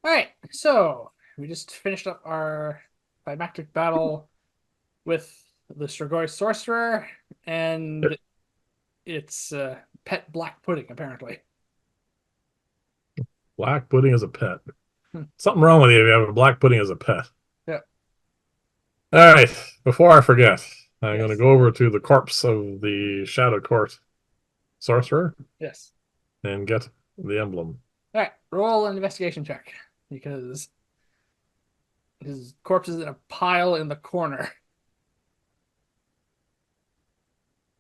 All right, so we just finished up our climactic battle with the strigoi sorcerer and its pet black pudding, apparently. Black pudding as a pet. Hmm. Something wrong with you if you have a black pudding as a pet. Yeah. All right, before I forget, I'm going to Yes. go over to the corpse of the Shadow Court sorcerer Yes. and get the emblem. All right, roll an investigation check because his corpse is in a pile in the corner.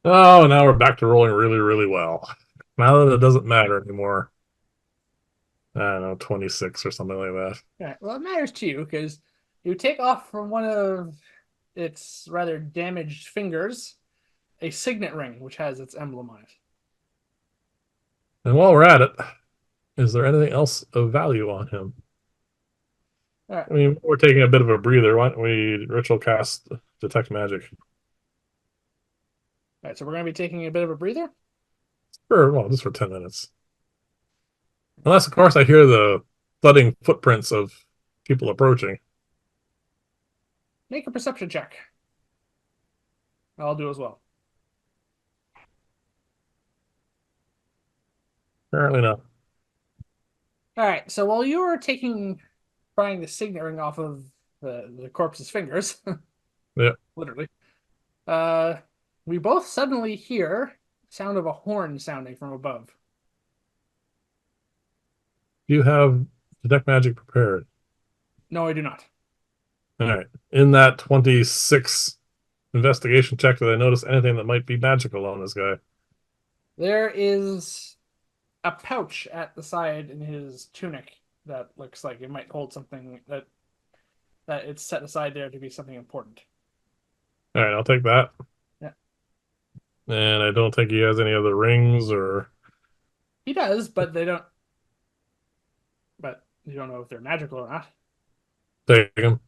Oh, now we're back to rolling really, really well. Now that it doesn't matter anymore. I don't know, 26 or something like that. All right, well, it matters to you because you take off from one of its rather damaged fingers a signet ring, which has its emblem on it. And while we're at it, is there anything else of value on him? All right, I mean, we're taking a bit of a breather. Why don't we ritual cast detect magic? all right, so we're going to be taking a bit of a breather. Well, just for 10 minutes. Unless, of course, I hear the thudding footprints of people approaching. Make a perception check. I'll do as well. Apparently not. All right. So while you were prying the signet ring off of the corpse's fingers, Yeah. literally, uh, we both suddenly hear sound of a horn sounding from above. Do you have detect magic prepared? No, I do not. All right. In that 26 investigation check, did I notice anything that might be magical on this guy? There is a pouch at the side in his tunic that looks like it might hold something that it's set aside there to be something important. All right, I'll take that. Yeah, And I don't think he has any other rings or he does, but they don't. But you don't know if they're magical or not. take him. All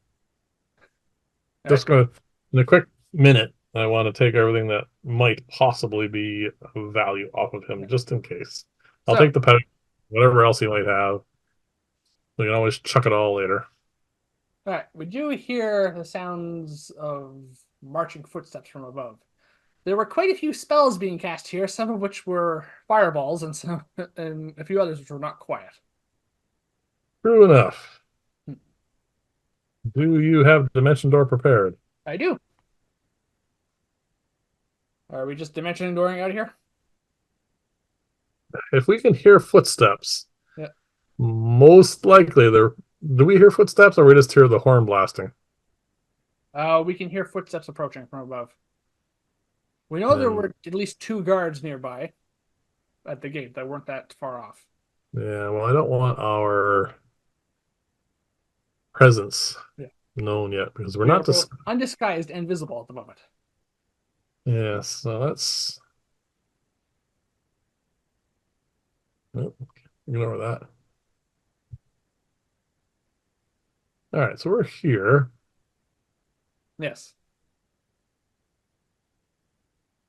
right. Just gonna, in a quick minute, I want to take everything that might possibly be of value off of him, Yeah. just in case. I'll So, take the pet, whatever else he might have. We can always chuck it all later. all right, we do hear the sounds of marching footsteps from above. There were quite a few spells being cast here, some of which were fireballs, and some and a few others which were not quiet. True enough. Hmm. Do you have Dimension Door prepared? I do. Are we just dimension dooring out of here? If we can hear footsteps, Yeah. most likely there. Do we hear footsteps, or we just hear the horn blasting? We can hear footsteps approaching from above. We know there And were at least two guards nearby at the gate that weren't that far off. yeah, well, I don't want our presence Yeah. known yet because we're We are not both just. undisguised and visible at the moment. Yeah, so let's ignore that. All right, so we're here. Yes.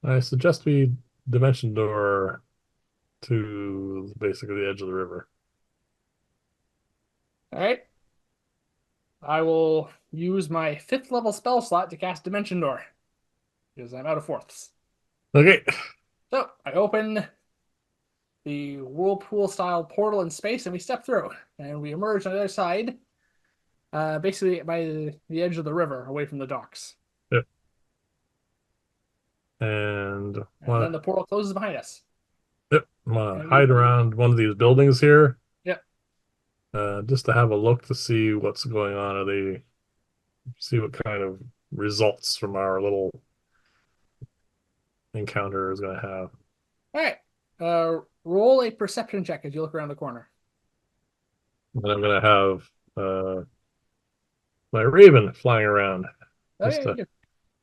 I suggest we dimension door to basically the edge of the river. All right. I will use my fifth level spell slot to cast Dimension Door because I'm out of fourths. Okay, So I open the whirlpool style portal in space and we step through and we emerge on the other side, basically by the edge of the river away from the docks. yep. And And then want the portal closes behind us. yep, want to And we, hide around one of these buildings here, yeah. just to have a look to see what's going on. Are they see what kind of results from our little encounter is going to have? All right. Roll a perception check as you look around the corner. And I'm going to have my raven flying around Oh, just yeah, you to do.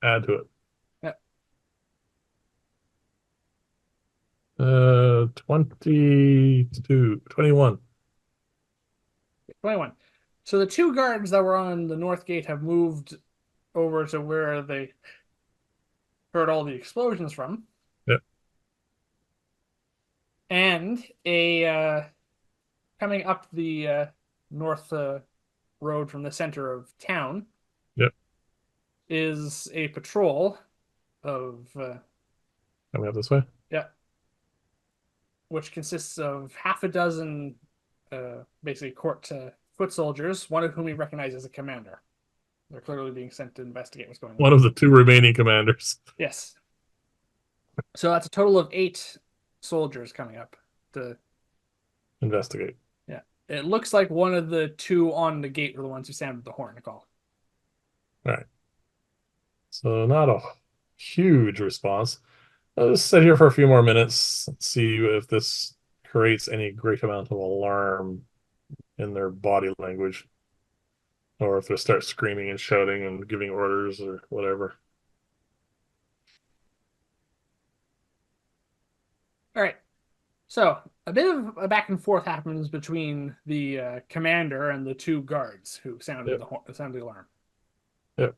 add to it. Yeah, 22, 21. 21. So the two guards that were on the north gate have moved over to where they heard all the explosions from. Yep. And a coming up north road from the center of town Yep. is a patrol of Coming up this way. yeah, which consists of half a dozen basically court foot soldiers, one of whom he recognizes as a commander. They're clearly being sent to investigate what's going on. One of the two remaining commanders. Yes. So that's a total of 8 soldiers coming up to Investigate. yeah. It looks like one of the two on the gate were the ones who sounded the horn to call. All right. So not a huge response. I'll just sit here for a few more minutes and see if this creates any great amount of alarm in their body language, or if they start screaming and shouting and giving orders or whatever. All right. So a bit of a back and forth happens between the commander and the 2 guards who sounded Yep. the sounded the alarm, Yep.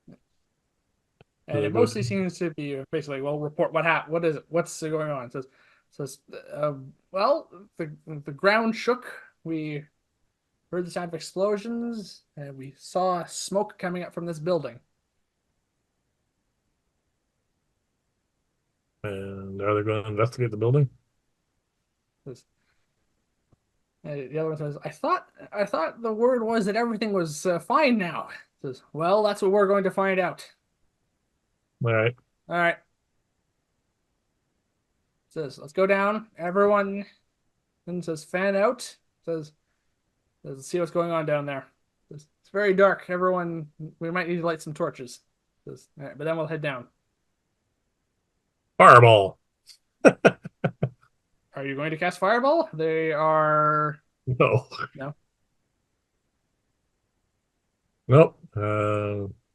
So and they it go mostly to, seems to be basically, well, report what happened. What is it? What's going on? It says, well, the ground shook. We heard the sound of explosions, and we saw smoke coming up from this building. and are they going to investigate the building? Says, the other one says, I thought the word was that everything was fine now. Says, well, that's what we're going to find out. All right. All right. Says, let's go down. Everyone then says, fan out. Says, let's see what's going on down there. Says, it's very dark. Everyone, we might need to light some torches. Says, all right, but then we'll head down. Fireball. Are you going to cast fireball? They are No. no. Nope.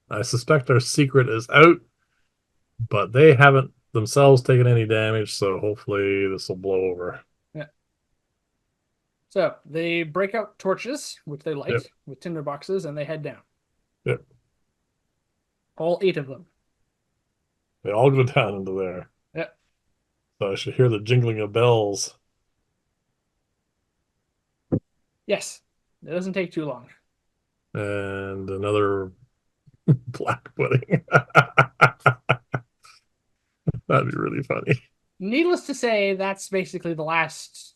I suspect our secret is out, but they haven't themselves taken any damage, so hopefully this will blow over. Yeah. So they break out torches, which they Yep. light with tinder boxes, and they head down. Yep. All 8 of them. They all go down into there. Yeah. So I should hear the jingling of bells. Yes. It doesn't take too long. And another black pudding. That'd be really funny. Needless to say, that's basically the last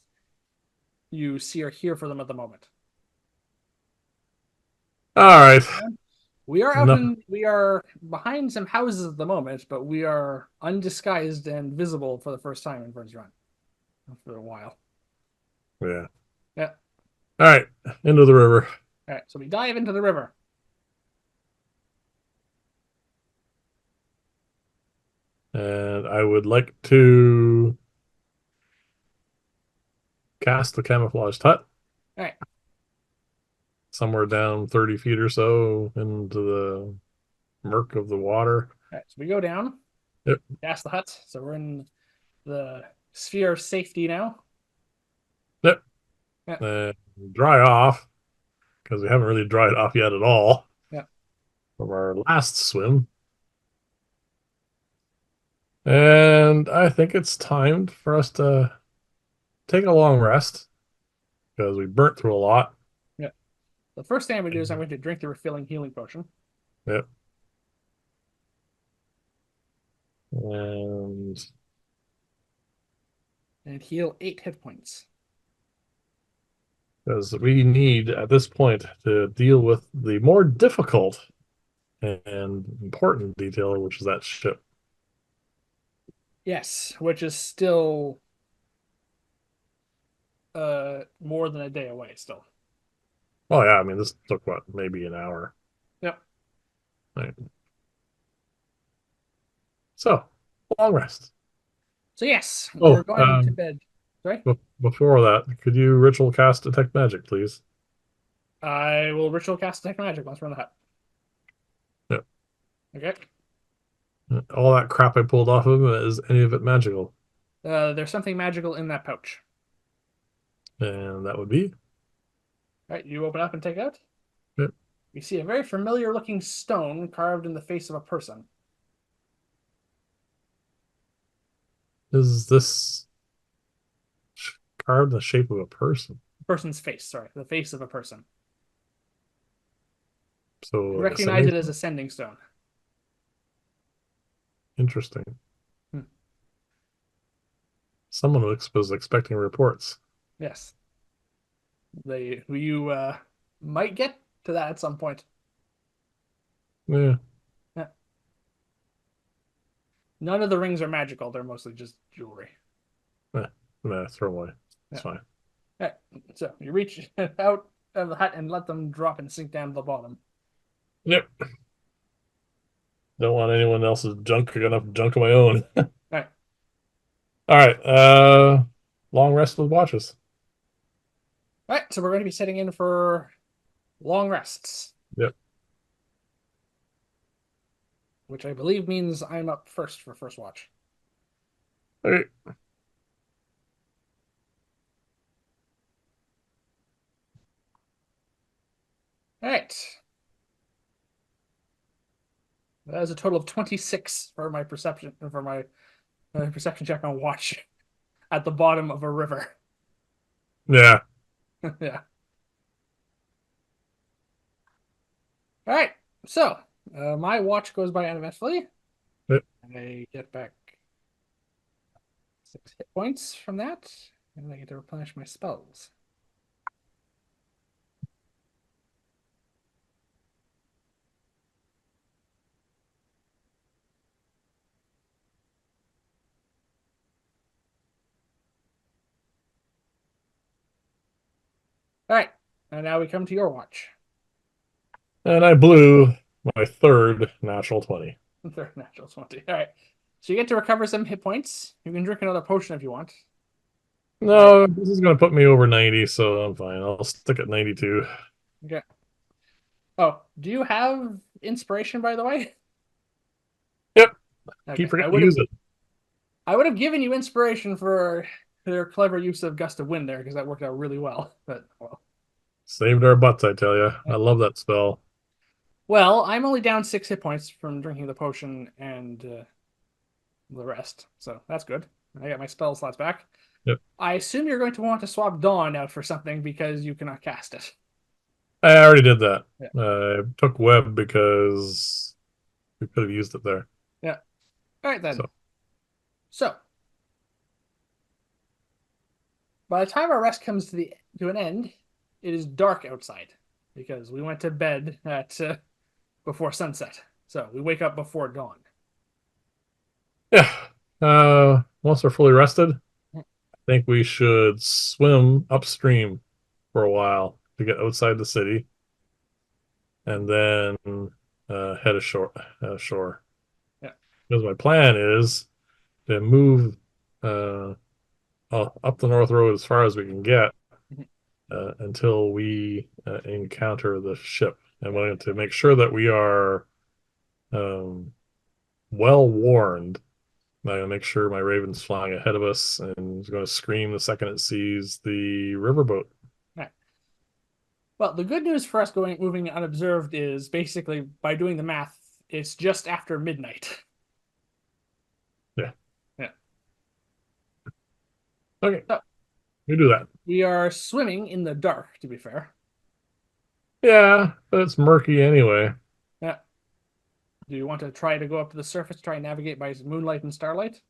you see or hear for them at the moment. All right. We are out Enough. in we are behind some houses at the moment, but we are undisguised and visible for the first time in Burns Run for a while. Yeah. Yeah. All right. Into the river. All right. So we dive into the river. And I would like to cast the camouflaged hut All right. somewhere down 30 feet or so into the murk of the water. All right. So we go down, Yep. past the hut. So we're in the sphere of safety now. Yep. Yeah. And dry off because we haven't really dried off yet at all Yeah. from our last swim. And I think it's time for us to take a long rest because we burnt through a lot. Yeah. The first thing I'm going to do is I'm going to drink the refilling healing potion Yep. And and heal 8 hit points. because we need at this point to deal with the more difficult and important detail, which is that ship. Yes, which is still more than a day away still. Oh yeah, I mean this took what, maybe an hour. Yep. Right. So long rest. So yes, we're Oh, going to bed. Sorry? before that, could you ritual cast detect magic, please? I will ritual cast detect magic once we're in the hut. Yep. Okay. All that crap I pulled off of him, is any of it magical? There's something magical in that pouch. And that would be. All right, you open up and take it out. Yep. You see a very familiar looking stone carved in the face of a person. Is this carved in the shape of a person? person's face. Sorry, the face of a person. You So an recognize ascending. it as a sending stone. Interesting. Hmm. Someone was expecting reports. Yes, they who you might get to that at some point. Yeah. Yeah. None of the rings are magical. They're mostly just jewelry. Throw away. It's Yeah. fine. Yeah. So you reach out of the hut and let them drop and sink down to the bottom. Yep. Don't want anyone else's junk. I got enough junk of my own. All right. All right. Long rest with watches. All right. So we're going to be setting in for long rests, Yep. which I believe means I'm up first for first watch. Okay. All right. That is a total of 26 for my perception check on watch at the bottom of a river. Yeah. Yeah. All right. So my watch goes by uneventfully. Yep. I get back 6 hit points from that, and I get to replenish my spells. All right. And now we come to your watch. And I blew my third natural 20. Third natural 20. All right. So you get to recover some hit points. You can drink another potion if you want. I No, this is going to put me over 90, so I'm fine. I'll stick at 92. okay. Oh, do you have inspiration, by the way? Yep. Okay. Keep forgetting to use it. I would have given you inspiration for their clever use of gust of wind there because that worked out really well. But well, Saved our butts, I tell you. I love that spell. well, I'm only down 6 hit points from drinking the potion and the rest, so that's good. I got my spell slots back. Yep. I assume you're going to want to swap Dawn out for something because you cannot cast it. I already did that. Yeah. I took web because we could have used it there. Yeah. All right then. So, So by the time our rest comes to an end, it is dark outside because we went to bed at before sunset. So we wake up before dawn. yeah. Once we're fully rested, I think we should swim upstream for a while to get outside the city and then head ashore. Shore. Yeah. Because my plan is to move uh, up the North Road as far as we can get until we encounter the ship. And Yeah. wanting to make sure that we are um, well warned. I'm going to make sure my Raven's flying ahead of us and is going to scream the second it sees the riverboat. Right. Well, the good news for us going moving unobserved is basically by doing the math, it's just after midnight. Yeah. Yeah. Okay. So We do that. we are swimming in the dark, to be fair. Yeah, but it's murky anyway. Yeah. Do you want to try to go up to the surface, try and navigate by moonlight and starlight?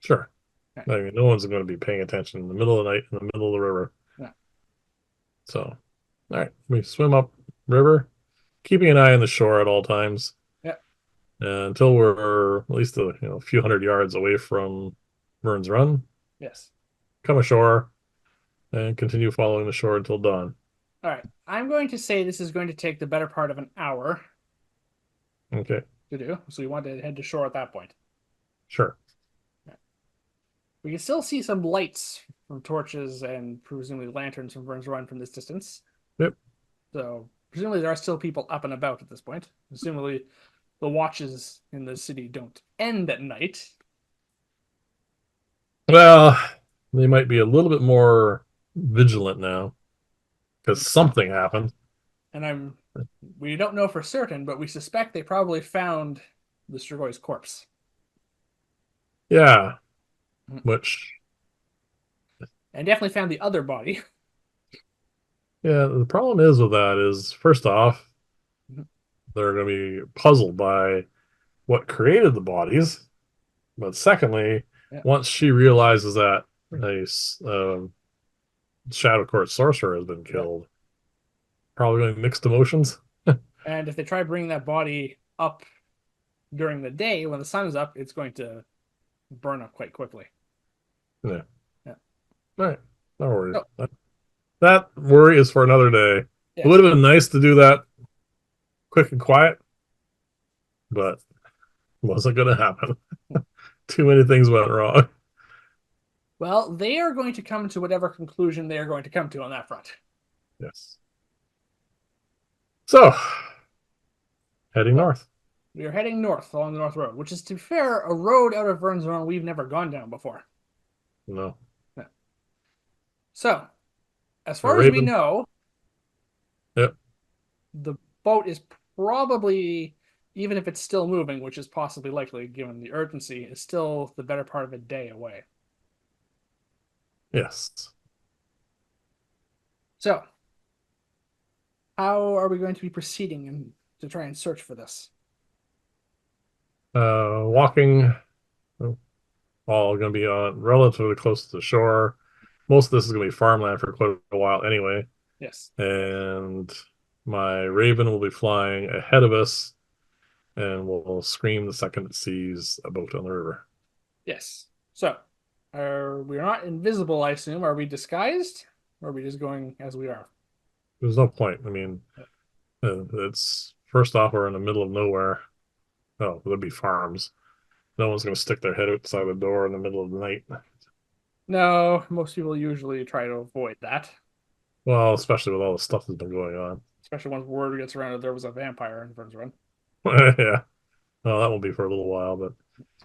Sure. Okay. I mean, no one's going to be paying attention in the middle of the night in the middle of the river. Yeah. So, all right, we swim up river, keeping an eye on the shore at all times Yeah. until we're at least a few hundred yards away from Burns Run. Yes. Come ashore and continue following the shore until dawn. All right. I'm going to say this is going to take the better part of an hour Okay, to do. So we want to head to shore at that point. sure. We can still see some lights from torches and presumably lanterns from Burns Run from this distance. Yep. So presumably there are still people up and about at this point. Presumably the watches in the city don't end at night. Well, they might be a little bit more vigilant now because something happened. And we don't know for certain, but we suspect they probably found the Stragoi's corpse. Yeah, which And definitely found the other body. Yeah, the problem is with that is first off, Mhm. they're going to be puzzled by what created the bodies. But secondly, Yeah, once she realizes that a Shadow Court sorcerer has been yeah. killed, probably going to mixed emotions. And if they try bringing that body up during the day when the sun is up, it's going to burn up quite quickly. Yeah. Yeah. All right. No worries. So, That worry is for another day. It would yes. have been nice to do that quick and quiet, but it wasn't going to happen. Too many things went wrong. Well, they are going to come to whatever conclusion they are going to come to on that front. Yes. So, heading So, north. we are heading north along the North Road, which is, to be fair, a road out of Vernzone we've never gone down before. No. Yeah. So, as A far as we raven. know, Yep. the boat is probably, even if it's still moving, which is possibly likely given the urgency, is still the better part of a day away. Yes. So, how are we going to be proceeding to try and search for this? Walking, all going to be on relatively close to the shore. Most of this is going to be farmland for quite a while anyway. Yes. And my raven will be flying ahead of us and will scream the second it sees a boat on the river. Yes. So, are we not invisible, I assume? Are we disguised? Or are we just going as we are? There's no point. I mean, it's first off, we're in the middle of nowhere. Oh, there'll be farms. No one's going to stick their head outside the door in the middle of the night. No, most people usually try to avoid that, Well, especially with all the stuff that's been going on. especially once word gets around that there was a vampire in Vern's. Yeah. Well, that won't be for a little while, but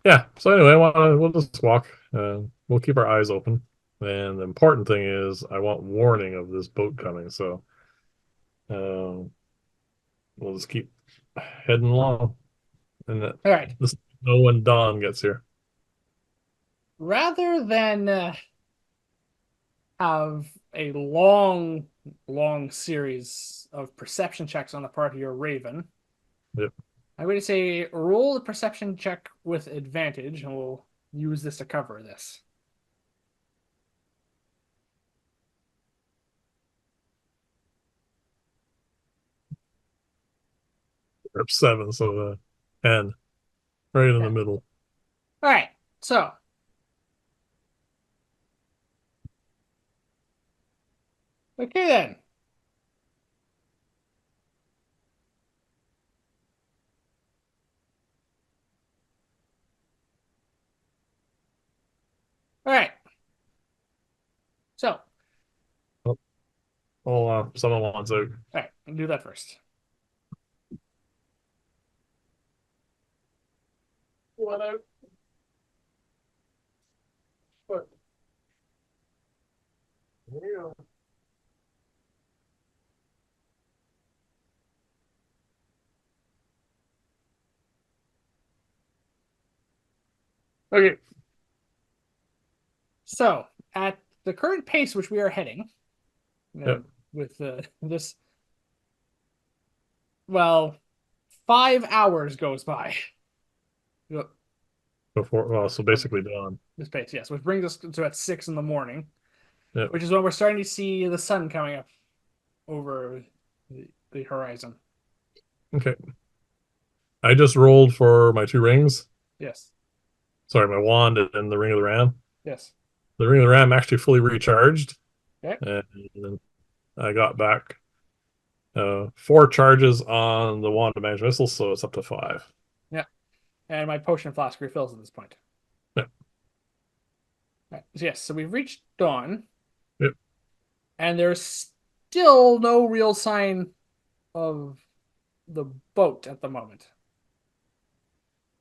yeah. So anyway, we'll just walk. We'll keep our eyes open. And the important thing is, I want warning of this boat coming. So um, we'll just keep heading along, and that All right. this know when dawn gets here. Rather than have a long, long series of perception checks on the part of your Raven, Yep. I'm going to say roll the perception check with advantage, and we'll use this to cover this. We're up seven, so 10, right in the Yeah. middle. All right. So, okay then. All right. So, all Oh, someone wants out. right. I'll do that first. What out? What? Yeah. Okay. So, at the current pace which we are heading, Yep. with this, well, 5 hours goes by. Before, well, so Of basically dawn. this pace, yes, which brings us to at 6 in the morning, Yep. which is when we're starting to see the sun coming up over the horizon. Okay. I just rolled for my two rings. Yes, Sorry, my wand and the ring of the ram. yes. The ring of the ram actually fully recharged, Okay, and I got back four charges on the wand of magic missile, so it's up to five. yeah. And my potion flask refills at this point. Yeah. Right. So yes, so we've reached dawn, Yep. and there's still no real sign of the boat at the moment.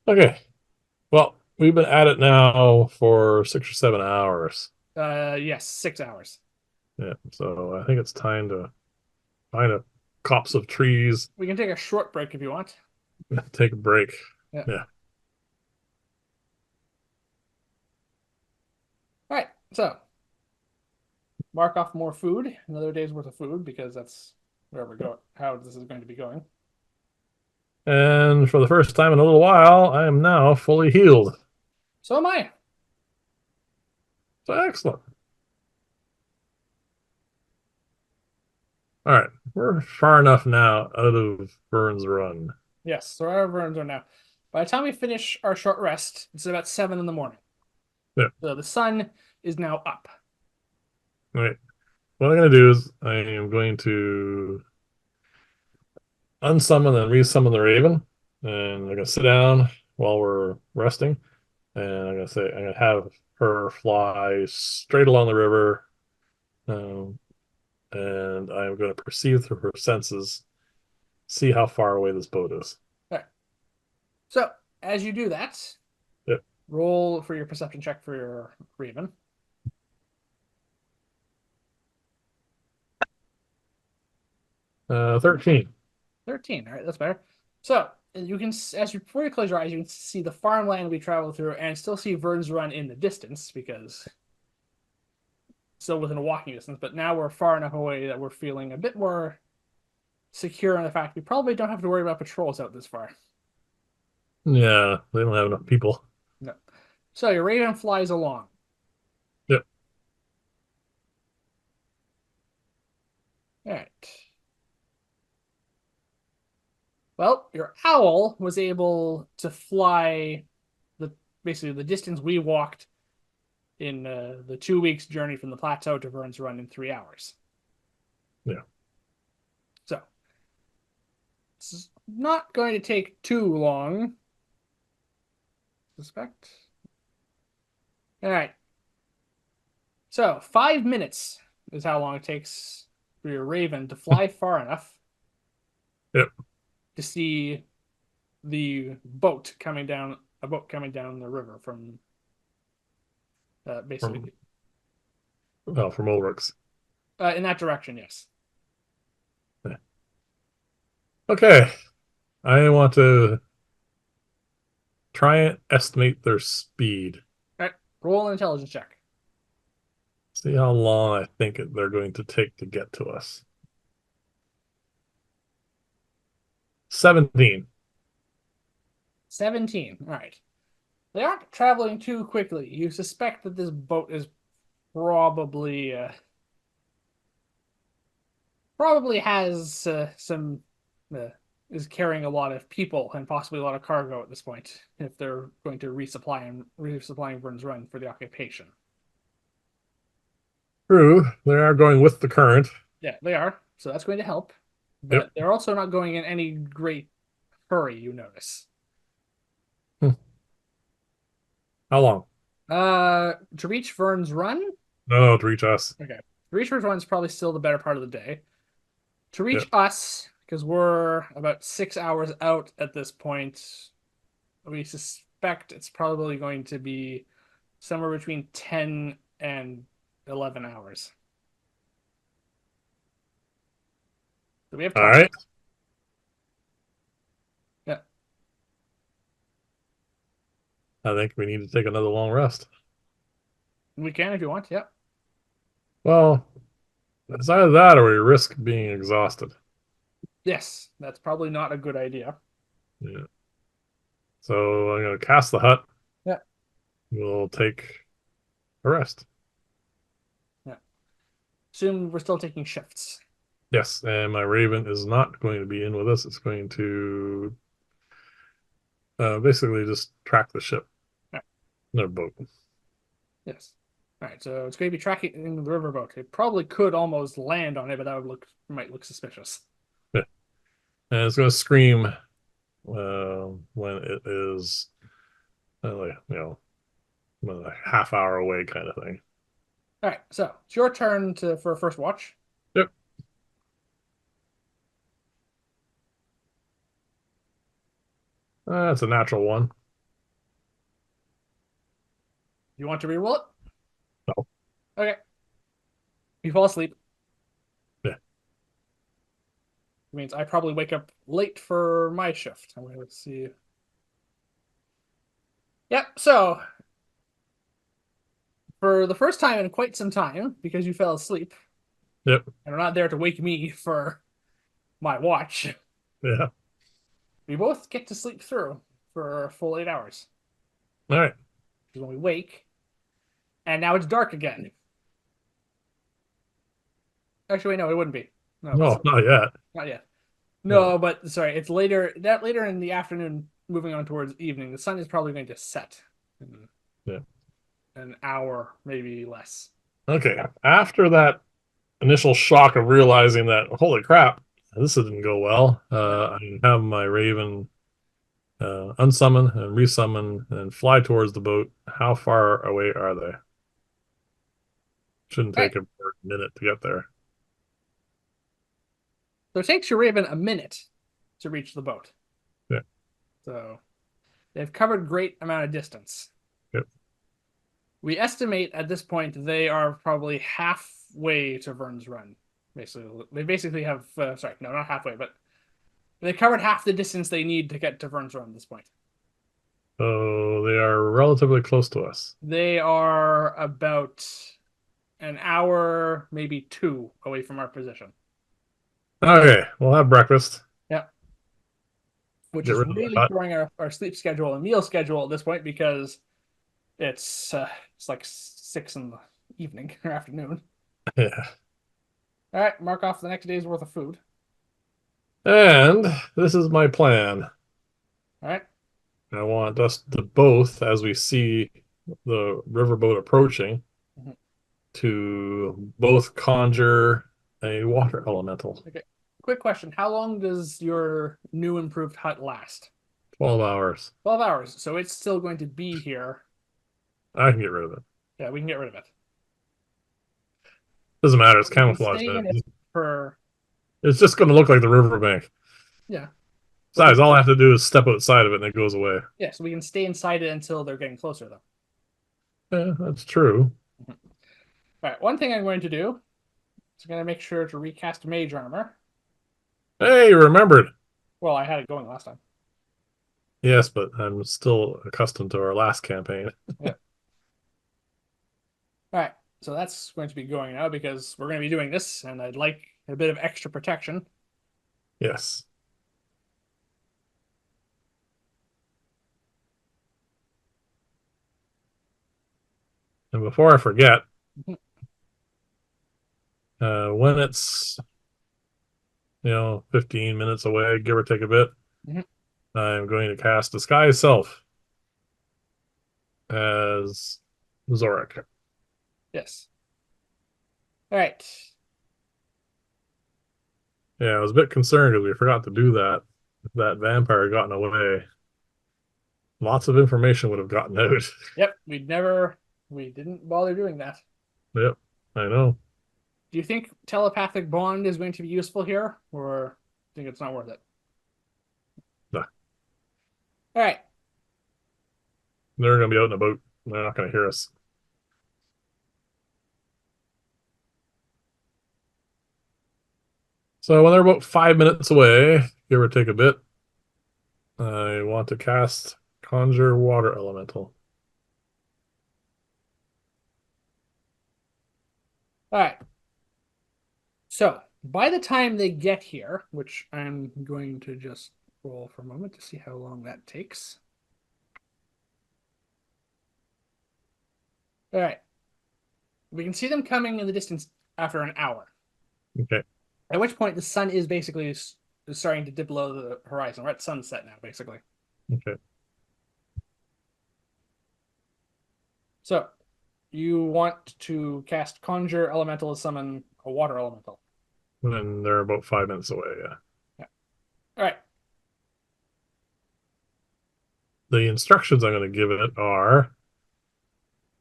Okay. Well, we've been at it now for 6 or 7 hours. Yes, 6 hours. Yeah. So I think it's time to find a copse of trees, We can take a short break if you want. take a break. Yeah. Yeah. All right. So mark off more food, another day's worth of food, because that's where we're going, how this is going to be going. And for the first time in a little while, I am now fully healed. So am I. So excellent. All right, we're far enough now out of Burns Run. Yes, so our burns are now. By the time we finish our short rest, it's about 7 in the morning. Yeah. So the sun is now up. All right. What I'm going to do is I am going to unsummon and resummon the Raven, and I'm going to sit down while we're resting, and I'm going to say I'm going to have her fly straight along the river, um, and I'm going to perceive through her senses, see how far away this boat is. All right. So as you do that, Yep. roll for your perception check for your Raven. 13. 13. All right, that's better. So you can, as you before you close your eyes, you can see the farmland we traveled through, and still see Vern's Run in the distance because still within a walking distance. But now we're far enough away that we're feeling a bit more secure in the fact we probably don't have to worry about patrols out this far. Yeah, they don't have enough people. No. So your Raven flies along. Yep. All right. Well, your owl was able to fly the basically the distance we walked in the 2 weeks journey from the plateau to Vern's Run in 3 hours. Yeah. So it's not going to take too long. Suspect. All right. So 5 minutes is how long it takes for your Raven to fly far enough Yep. to see a boat coming down the river from From basically well, from Ulrich's. in that direction. Yes. Yeah. Okay. I want to try and estimate their speed. All right. Roll an intelligence check. See how long I think they're going to take to get to us. 17. 17. All right. They aren't traveling too quickly. You suspect that this boat is probably probably has some uh, is carrying a lot of people and possibly a lot of cargo at this point if they're going to resupplying Vern's Run for the occupation. True, they are going with the current. Yeah, they are. So that's going to help. Yep. But they're also not going in any great hurry, you notice. Hmm. How long? To reach Vern's Run? No, to reach us. Okay. To reach Vern's Run is probably still the better part of the day. To reach Yep. us, because we're about 6 hours out at this point, we suspect it's probably going to be somewhere between 10 and 11 hours. So we have All time. right. Yeah, I think we need to take another long rest. we can if you want. Yeah. Well, it's either that or we risk being exhausted. Yes, that's probably not a good idea. Yeah. So I'm going to cast the hut. Yeah. We'll take a rest. Yeah. Soon we're still taking shifts. Yes, and my Raven is not going to be in with us. It's going to basically just track the ship, Yeah. their boat. Yes. All right, so it's going to be tracking in the riverboat. It probably could almost land on it, but that might look suspicious. Yeah. And it's going to scream when it is, like, a half hour away, kind of thing. All right, so it's your turn for a first watch. Yep. That's a natural one. You want to reroll it? No. Okay. You fall asleep. Yeah. It means I probably wake up late for my shift. Let's see. Yep. So for the first time in quite some time, because you fell asleep Yep. and are not there to wake me for my watch, Yeah. we both get to sleep through for a full 8 hours. All right. Because when we wake, and now it's dark again. Actually, wait, no, it wouldn't be. No, No, not yet. not yet. No. No, but sorry, it's later. That later in the afternoon, moving on towards evening. The sun is probably going to set in Yeah. an hour, maybe less. Okay. After that initial shock of realizing that, holy crap, this didn't go well, Yeah. I have my raven unsummon and resummon and fly towards the boat. How far away are they? Shouldn't All right. take a minute to get there. So it takes your raven a minute to reach the boat. Yeah. So they've covered great amount of distance. Yep. We estimate at this point they are probably halfway to Vern's Run. Basically, they basically have sorry, no, not halfway, but they covered half the distance they need to get to Vern's Run at this point. So they are relatively close to us. They are about an hour, maybe two, away from our position. Okay, we'll have breakfast. Yeah, which Get is rid of the really hut. throwing our sleep schedule and meal schedule at this point because it's like 6 in the evening or afternoon. Yeah. All right, mark off the next day's worth of food. And this is my plan. All right. I want us to both, as we see the riverboat approaching, Mhm. to both conjure a water elemental. Okay. Quick question: how long does your new improved hut last? 12 hours. 12 hours. So it's still going to be here. I can get rid of it. Yeah, we can get rid of it. Doesn't matter. It's We can camouflage stay now. in it for It's just going to look like the riverbank. yeah. But we Besides, all I have to do is step outside of it and it goes away. yeah, so we can stay inside it until they're getting closer though. Yeah, that's true. Mhm. All right. One thing I'm going to do is I'm going to make sure to recast mage armor. Hey, you remembered. Well, I had it going last time. Yes, but I'm still accustomed to our last campaign. Yeah. All right. So that's going to be going now because we're going to be doing this, and I'd like a bit of extra protection. Yes. And before I forget, Mhm. when it's 15 minutes away, give or take a bit, Mhm. I'm going to cast Disguise Self as Zorik. Yes. All right. Yeah, I was a bit concerned because we forgot to do that. If that vampire had gotten away, lots of information would have gotten out. Yep. We didn't bother doing that. Yep, I know. Do you think telepathic bond is going to be useful here, or think it's not worth it? Nah, All right. they're going to be out in a boat. They're not going to hear us. So when they're about 5 minutes away, give or take a bit, I want to cast Conjure Water Elemental. All right. So by the time they get here, which I'm going to just roll for a moment to see how long that takes. All right. We can see them coming in the distance after an hour. Okay. At which point the sun is basically starting to dip below the horizon. We're at sunset now, basically. Okay. So you want to cast Conjure Elemental to summon a water elemental. And they're about 5 minutes away. Yeah. Yeah. All right. The instructions I'm going to give it are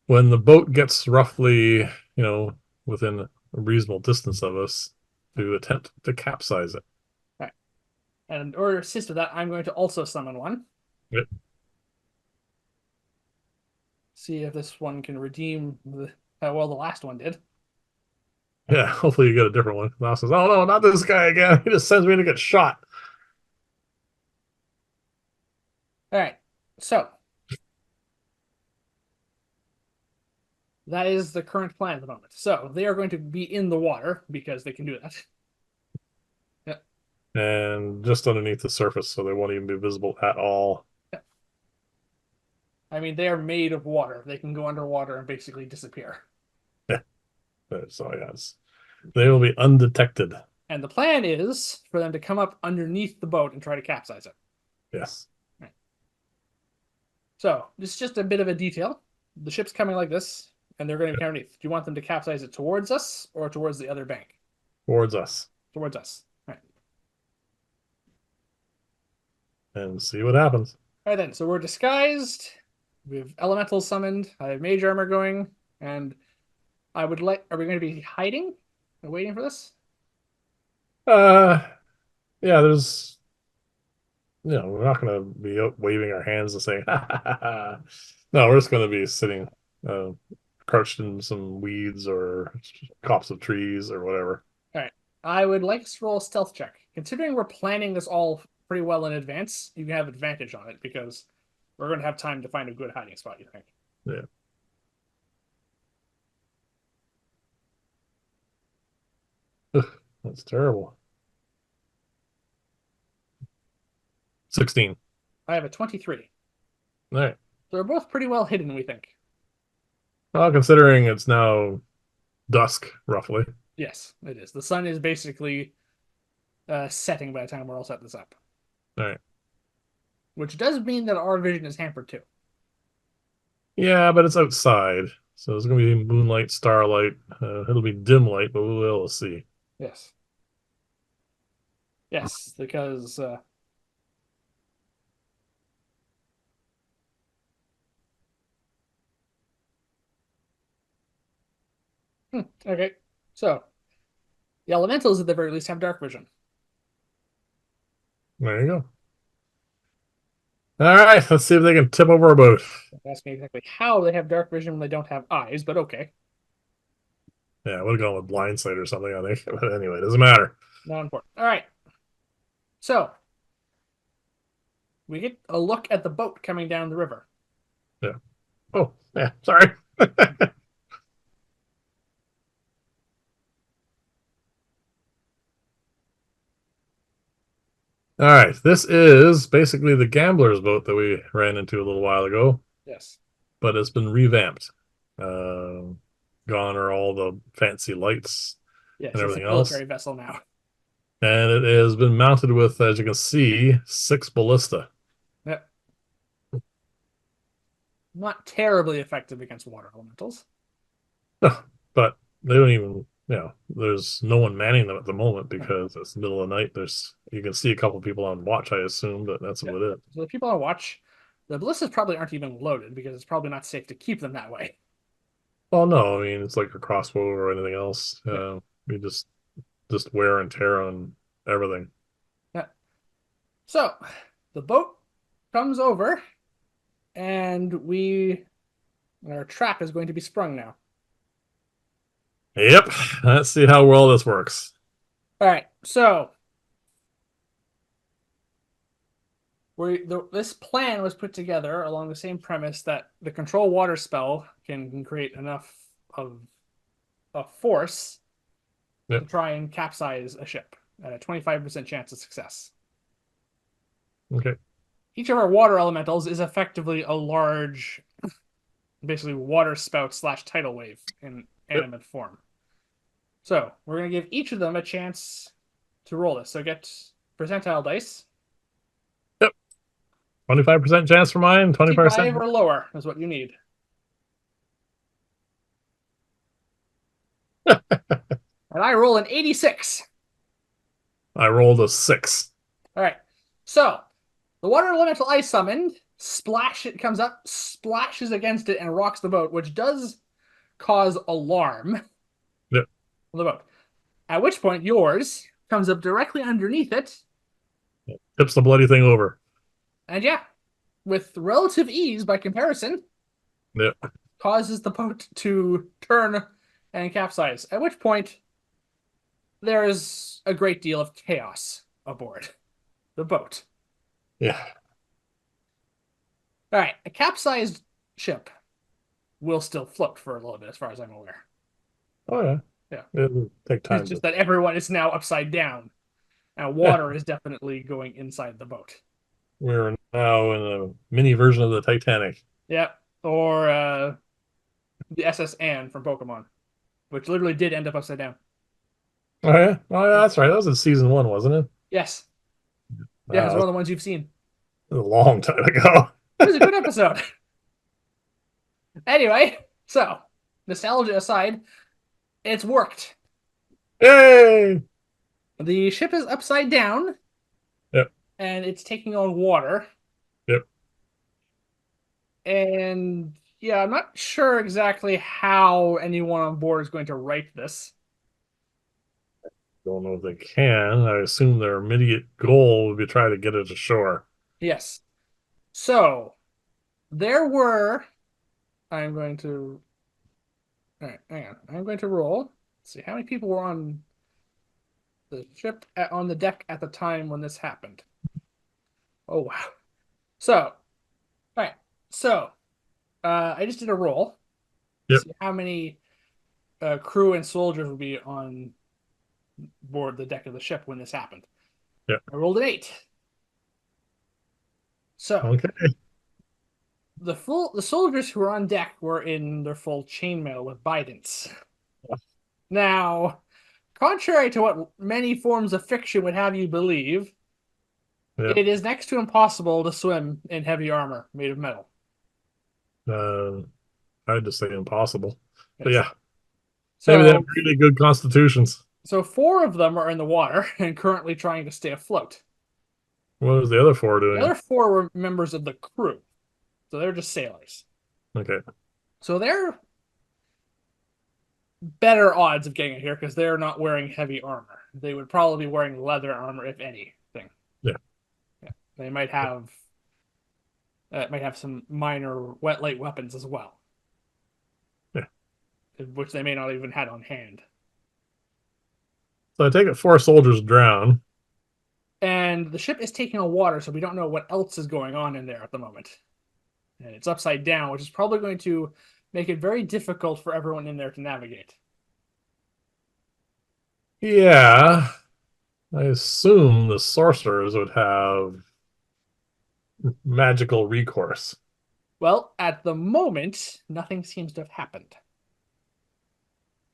when the boat gets roughly, within a reasonable distance of us, to attempt to capsize it. All right. And in order to assist with that, I'm going to also summon one. Yep. See if this one can redeem how well the last one did. Yeah. Hopefully you get a different one. Mouse says, "Oh no, not this guy again. He just sends me to get shot." All right. So That is the current plan at the moment. So they are going to be in the water because they can do that. Yeah. And just underneath the surface, so they won't even be visible at all. Yeah. I mean, they are made of water. They can go underwater and basically disappear. Yeah. So yes, they will be undetected. And the plan is for them to come up underneath the boat and try to capsize it. Yes. Right. So this is just a bit of a detail. The ship's coming like this, and they're going to be underneath. Do you want them to capsize it towards us or towards the other bank? Towards us. Towards us. All right. And see what happens. All right then. So we're disguised. We have elementals summoned. I have mage armor going, and I would like. Are we going to be hiding and waiting for this? Uh, yeah, there's, we're not going to be out waving our hands and saying, ha, ha, ha, ha. No, we're just going to be sitting, uh, crouched in some weeds or copse of trees or whatever. All right. I would like to roll a stealth check. Considering we're planning this all pretty well in advance, you can have advantage on it because we're going to have time to find a good hiding spot. You think? Yeah. Ugh, that's terrible. 16. I have a 23. All right. So we're both pretty well hidden, we think. Well, considering it's now dusk, roughly. Yes, it is. The sun is basically setting by the time we're all set this up, All right. which does mean that our vision is hampered too. Yeah, but it's outside. So there's going to be moonlight, starlight. It'll be dim light, but we'll be able to see. Yes. Yes, because okay. So the elementals at the very least have dark vision. There you go. All right, let's see if they can tip over a boat. Ask me exactly how they have dark vision when they don't have eyes, but okay. Yeah, I would have gone with blind sight or something, I think. But anyway, it doesn't matter. Not important. All right. So we get a look at the boat coming down the river. Yeah. Oh, yeah, sorry. All right, this is basically the gambler's boat that we ran into a little while ago, Yes. but it's been revamped. Uh, Gone are all the fancy lights and Yes, it's a everything else. military vessel now. And it has been mounted with, as you can see, 6 ballista. Yep. Not terribly effective against water elementals. But they don't even, there's no one manning them at the moment because it's the middle of the night. You can see a couple people on watch, I assume, but that's Yeah. about it. So the people on watch, the ballistas probably aren't even loaded because it's probably not safe to keep them that way. Well, no, I mean, it's like a crossbow or anything else. Yeah. You just wear and tear on everything. Yeah. So the boat comes over and our trap is going to be sprung now. Yep. Let's see how well this works. All right. So this plan was put together along the same premise that the control water spell can create enough of a force to Yep. try and capsize a ship at a 25% chance of success. Okay. Each of our water elementals is effectively a large, basically water spout slash tidal wave in Yep. animate form. So we're going to give each of them a chance to roll this. So get percentile dice. Yep. 25% chance for mine, 20%. 25 or lower is what you need. And I roll an 86. I rolled a 6. All right. So the water elemental I summoned, it comes up, splashes against it, and rocks the boat, which does cause alarm Yep. on the boat. At which point yours comes up directly underneath it, Tips the bloody thing over. and yeah, with relative ease by comparison, Yep. causes the boat to turn and capsize. At which point there is a great deal of chaos aboard the boat. Yeah. All right, a capsized ship will still float for a little bit, as far as I'm aware. Oh yeah, Yeah. it'll take It's time just to. that everyone is now upside down. Now, Yeah, water is definitely going inside the boat. we're now in a mini version of the Titanic. Yeah. Or the S.A.N. from Pokemon, which literally did end up upside down. Oh yeah, Yeah. that's right. That was in season one, wasn't it? Yes. Yeah, it's That one of the ones you've seen. was a long time ago. It was a good episode. Anyway, so nostalgia aside, it's worked. Yay! The ship is upside down Yep, and it's taking on water. yep. And yeah, I'm not sure exactly how anyone on board is going to write this. Don't know if they can. I assume their immediate goal would be try to get it ashore. Yes. So there were. I'm going to. All right, hang on. I'm going to roll. Let's see how many people were on the ship on the deck at the time when this happened. Oh wow. So, all right. So, I just did a roll to Yep, see how many crew and soldiers would be on board the deck of the ship when this happened. yep. I rolled an 8. So, Okay. the soldiers who were on deck were in their full chainmail with bidents. Now, contrary to what many forms of fiction would have you believe, Yep. it is next to impossible to swim in heavy armor made of metal. Uh, I'd just say impossible. But Yes. yeah, maybe they have So, really good constitutions. so 4 of them are in the water and currently trying to stay afloat. What was the other four The doing? other 4 were members of the crew, so they're just sailors. Okay. So they're better odds of getting it here because they're not wearing heavy armor. They would probably be wearing leather armor, if anything. Yeah. Yeah. They might have some minor light weapons as well, Yeah. which they may not even had on hand. So I take it four soldiers drown. And the ship is taking on water, so we don't know what else is going on in there at the moment. And it's upside down, which is probably going to make it very difficult for everyone in there to navigate. Yeah. I assume the sorcerers would have magical recourse. Well, at the moment, nothing seems to have happened.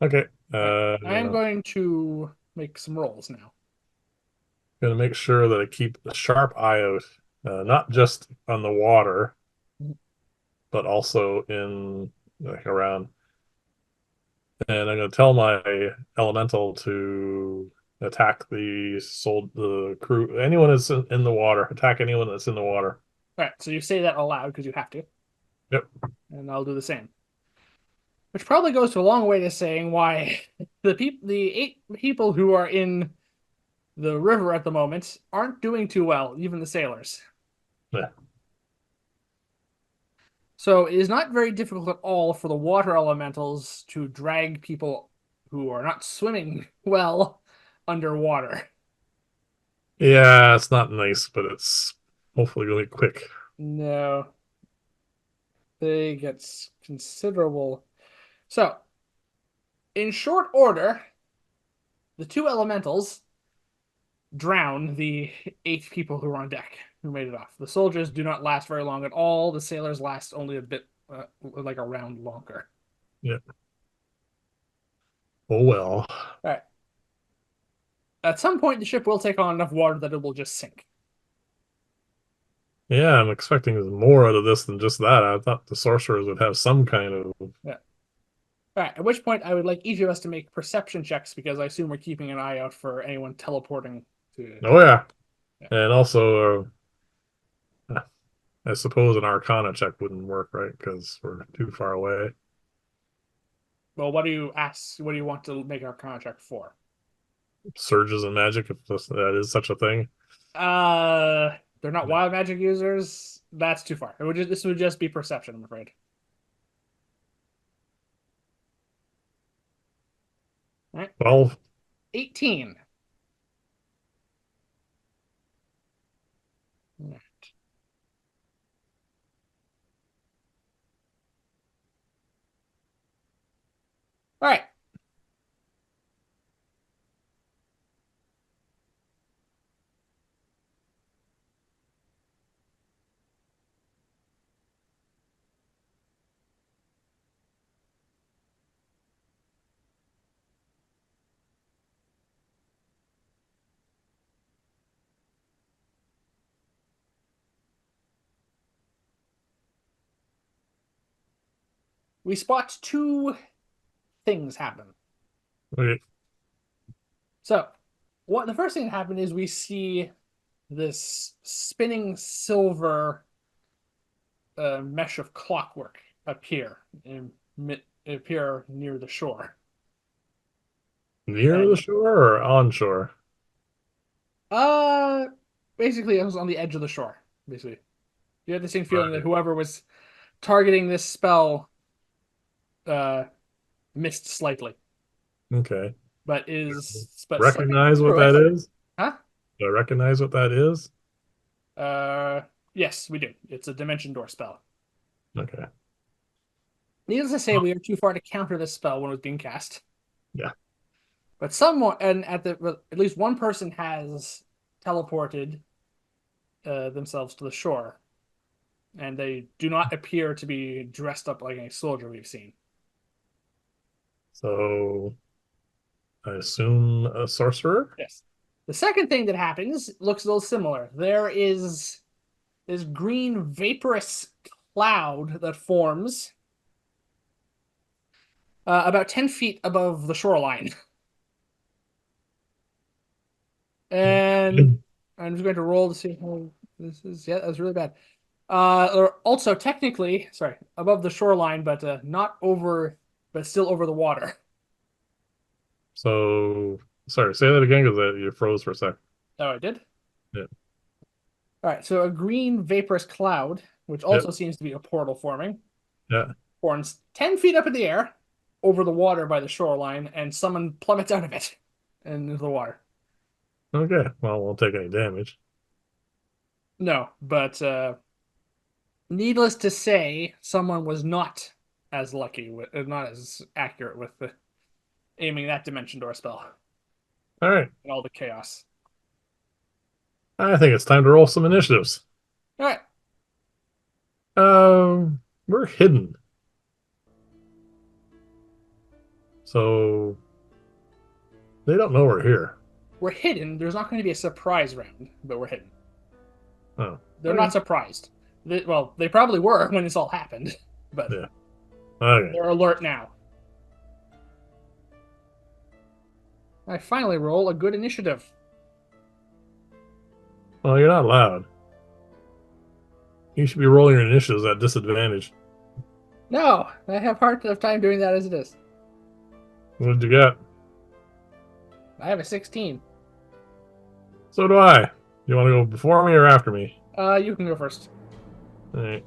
Okay. All right. I am going to make some rolls now. Gonna make sure that I keep a sharp eye out, not just on the water, but also in like around. And I'm gonna tell my elemental to attack the crew, anyone that's in the water. Attack anyone that's in the water. All right, so you say that aloud because you have to, Yep. and I'll do the same. Which probably goes to a long way to saying why the 8 people who are in the river at the moment aren't doing too well, even the sailors. Yeah. So it is not very difficult at all for the water elementals to drag people who are not swimming well underwater. Yeah, it's not nice, but it's hopefully really quick. No, they get considerable. So, in short order, the 2 elementals drown the 8 people who were on deck who made it off. The soldiers do not last very long at all. The sailors last only a bit, like a round longer. Yeah. Oh well. All right. At some point, the ship will take on enough water that it will just sink. Yeah, I'm expecting more out of this than just that. I thought the sorcerers would have some kind of. Yeah. All right. At which point, I would like each of us to make perception checks because I assume we're keeping an eye out for anyone teleporting to. Oh yeah, Yeah. and also, I suppose an Arcana check wouldn't work, right? Because we're too far away. Well, what do you ask? What do you want to make our contract for? Surges and magic, if that is such a thing. They're not wild magic users. That's too far. This would just be perception, I'm afraid. All right, 12. 18. All right. All right. We spot two things happen. Okay. So, what the first thing that happened is we see this spinning silver mesh of clockwork and appear near the shore. Near the And shore or onshore? uh, basically, it was on the edge of the shore. Basically, you had the same feeling that Right. whoever was targeting this spell uh missed slightly, Okay. but slipping Recognize what through it. that is? Huh? Do I recognize what that is? Uh, yes, we do. It's a dimension door spell. Okay. Needless to say, we are too far to counter this spell when it was being cast. Yeah. But someone, and at least one person has teleported themselves to the shore, and they do not appear to be dressed up like a soldier we've seen. So I assume a sorcerer? Yes. The second thing that happens looks a little similar. There is this green vaporous cloud that forms about 10 feet above the shoreline. And I'm just going to roll to see how this is. Yeah, that's really bad. Or also technically, sorry, above the shoreline, but not over, but still over the water. So sorry, say that again because you froze for a sec. Oh, I did? Yeah. All right, so a green vaporous cloud, which Yep. also seems to be a portal forming, Yeah. forms 10 feet up in the air over the water by the shoreline, and someone plummets out of it into the water. Okay. Well, won't take any damage. No, but needless to say, someone was not as lucky with, not as accurate with aiming that dimension door spell All right. and all the chaos. I think it's time to roll some initiatives. All right, We're hidden. So they don't know we're here. we're hidden. There's not going to be a surprise round, but we're hidden. Oh. They're not Okay. surprised. Well, they probably were when this all happened, but Yeah. Okay. they're alert now. I finally roll a good initiative. Well, you're not loud. You should be rolling your initiatives at disadvantage. No, I have hard enough time doing that as it is. What did you get? I have a 16. So do I. You want to go before me or after me? You can go first. All right.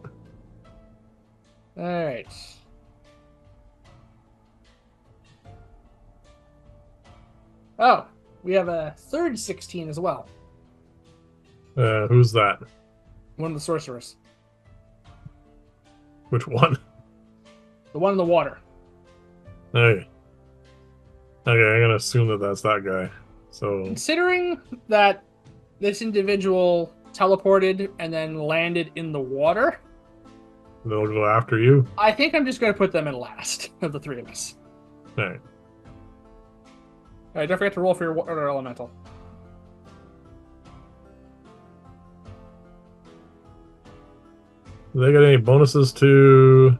All right. Oh, we have a third 16 as well. Who's that? One of the sorcerers. Which one? The one in the water. Okay. Okay, I'm gonna assume that that's that guy. So Considering that this individual teleported and then landed in the water, they'll go after you. I think I'm just going to put them in last of the three of us. All right. All right, don't forget to roll for your water elemental. Do they get any bonuses to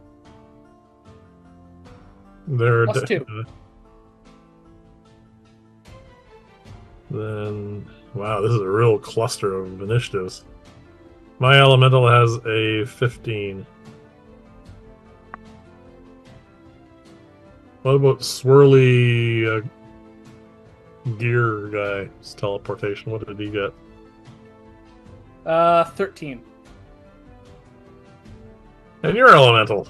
their? +2. Then wow, this is a real cluster of initiatives. My elemental has a 15. What about swirly gear guy's teleportation? What did he get? 13. And your elemental.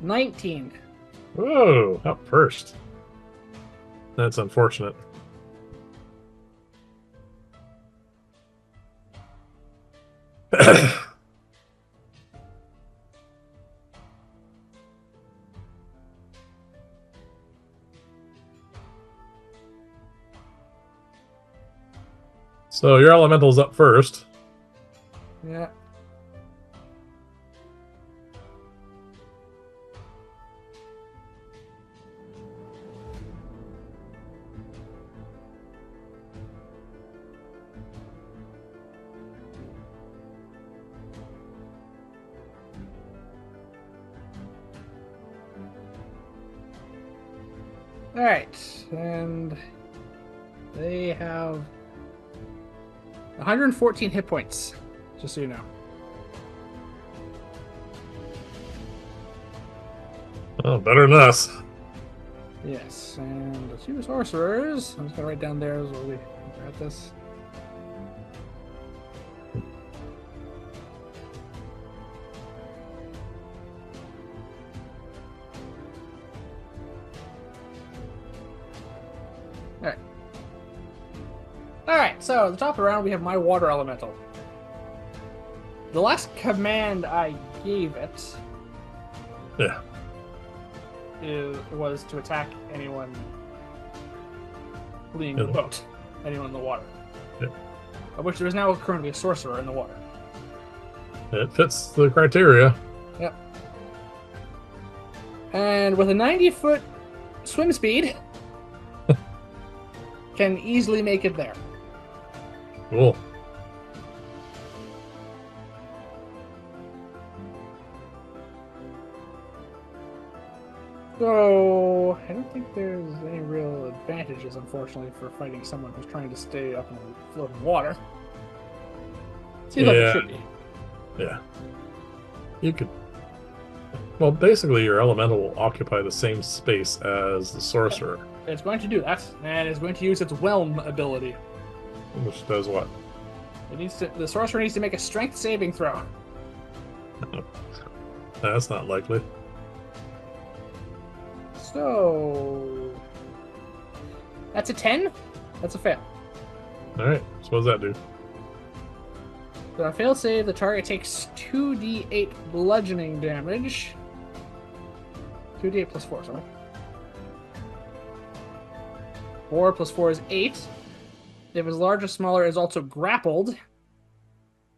19. Whoa, up first. That's unfortunate. So your elemental's up first. Yeah. All right, and they have 114 hit points, just so you know. Oh, better than us. Yes, and the two sorcerers. I'm just gonna write down there as well. We got this. All right. All right. So at the top of the round, we have my water elemental. The last command I gave it Yeah. was to attack anyone fleeing Yeah. the boat, anyone in the water. Yeah. Of which there is now currently a sorcerer in the water. It fits the criteria. Yep. And with a 90-foot swim speed, can easily make it there. Cool. So I don't think there's any real advantages, unfortunately, for fighting someone who's trying to stay up in the floating water. Seems like it should be. Yeah. You could. Well, basically, your elemental will occupy the same space as the sorcerer, It's going to do that, and it's going to use its whelm ability. which does what? The sorcerer needs to make a strength saving throw. That's not likely. So that's a 10. That's a fail. All right. So what does that do? So on a failed save, the target takes 2d8 bludgeoning damage. 2d8 plus 4, sorry. 4 plus 4 is 8. If it's large or smaller, is also grappled.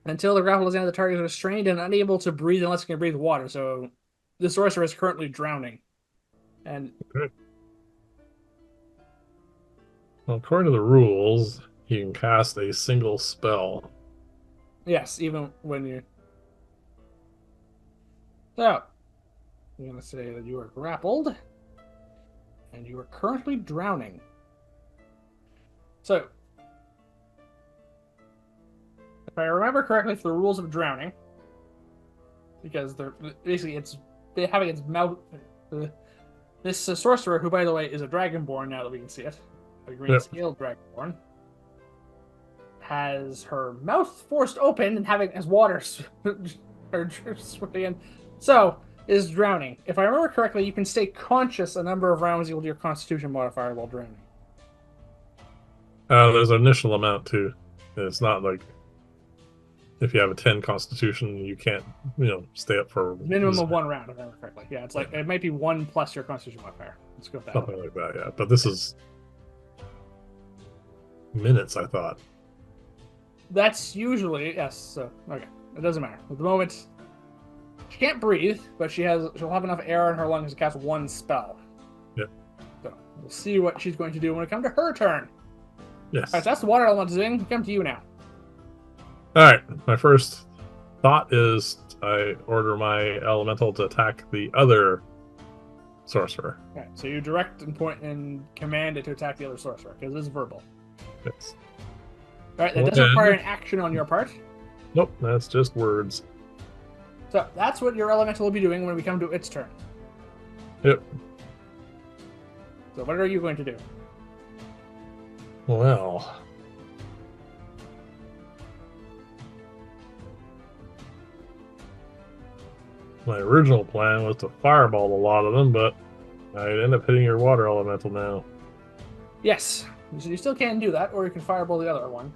Until the grapple is ended, the target is restrained and unable to breathe unless it can breathe water. So the sorcerer is currently drowning. And Okay. Well, according to the rules, you can cast a single spell. yes, even when you. So I'm going to say that you are grappled. And you are currently drowning. So, if I remember correctly, for the rules of drowning, because they're basically it's having its mouth. This sorcerer, who by the way is a dragonborn, now that we can see it, a green Yep. scaled dragonborn, has her mouth forced open and having as water swimming in, so is drowning. If I remember correctly, you can stay conscious a number of rounds equal to your Constitution modifier while drowning. There's an initial amount too. It's not like if you have a 10 Constitution, you can't, stay up for Minimum of 1 round, if I remember correctly. Yeah, it's like it might be 1 plus your Constitution modifier. Let's go with that. Something like that. Yeah, but this is minutes. I thought. That's usually yes. So okay, it doesn't matter at the moment. She can't breathe, but she'll have enough air in her lungs to cast 1 spell. Yep. So we'll see what she's going to do when it comes to her turn. Yes. All right, so that's the water element's doing. Come to you now. All right. My first thought is I order my elemental to attack the other sorcerer. All right, so you direct and point and command it to attack the other sorcerer because this is verbal. Yes. All right, that doesn't require an action on your part. Nope, that's just words. So that's what your elemental will be doing when we come to its turn. Yep. So what are you going to do? Well, my original plan was to fireball a lot of them, but I'd end up hitting your water elemental now. Yes, so you still can do that, or you can fireball the other one.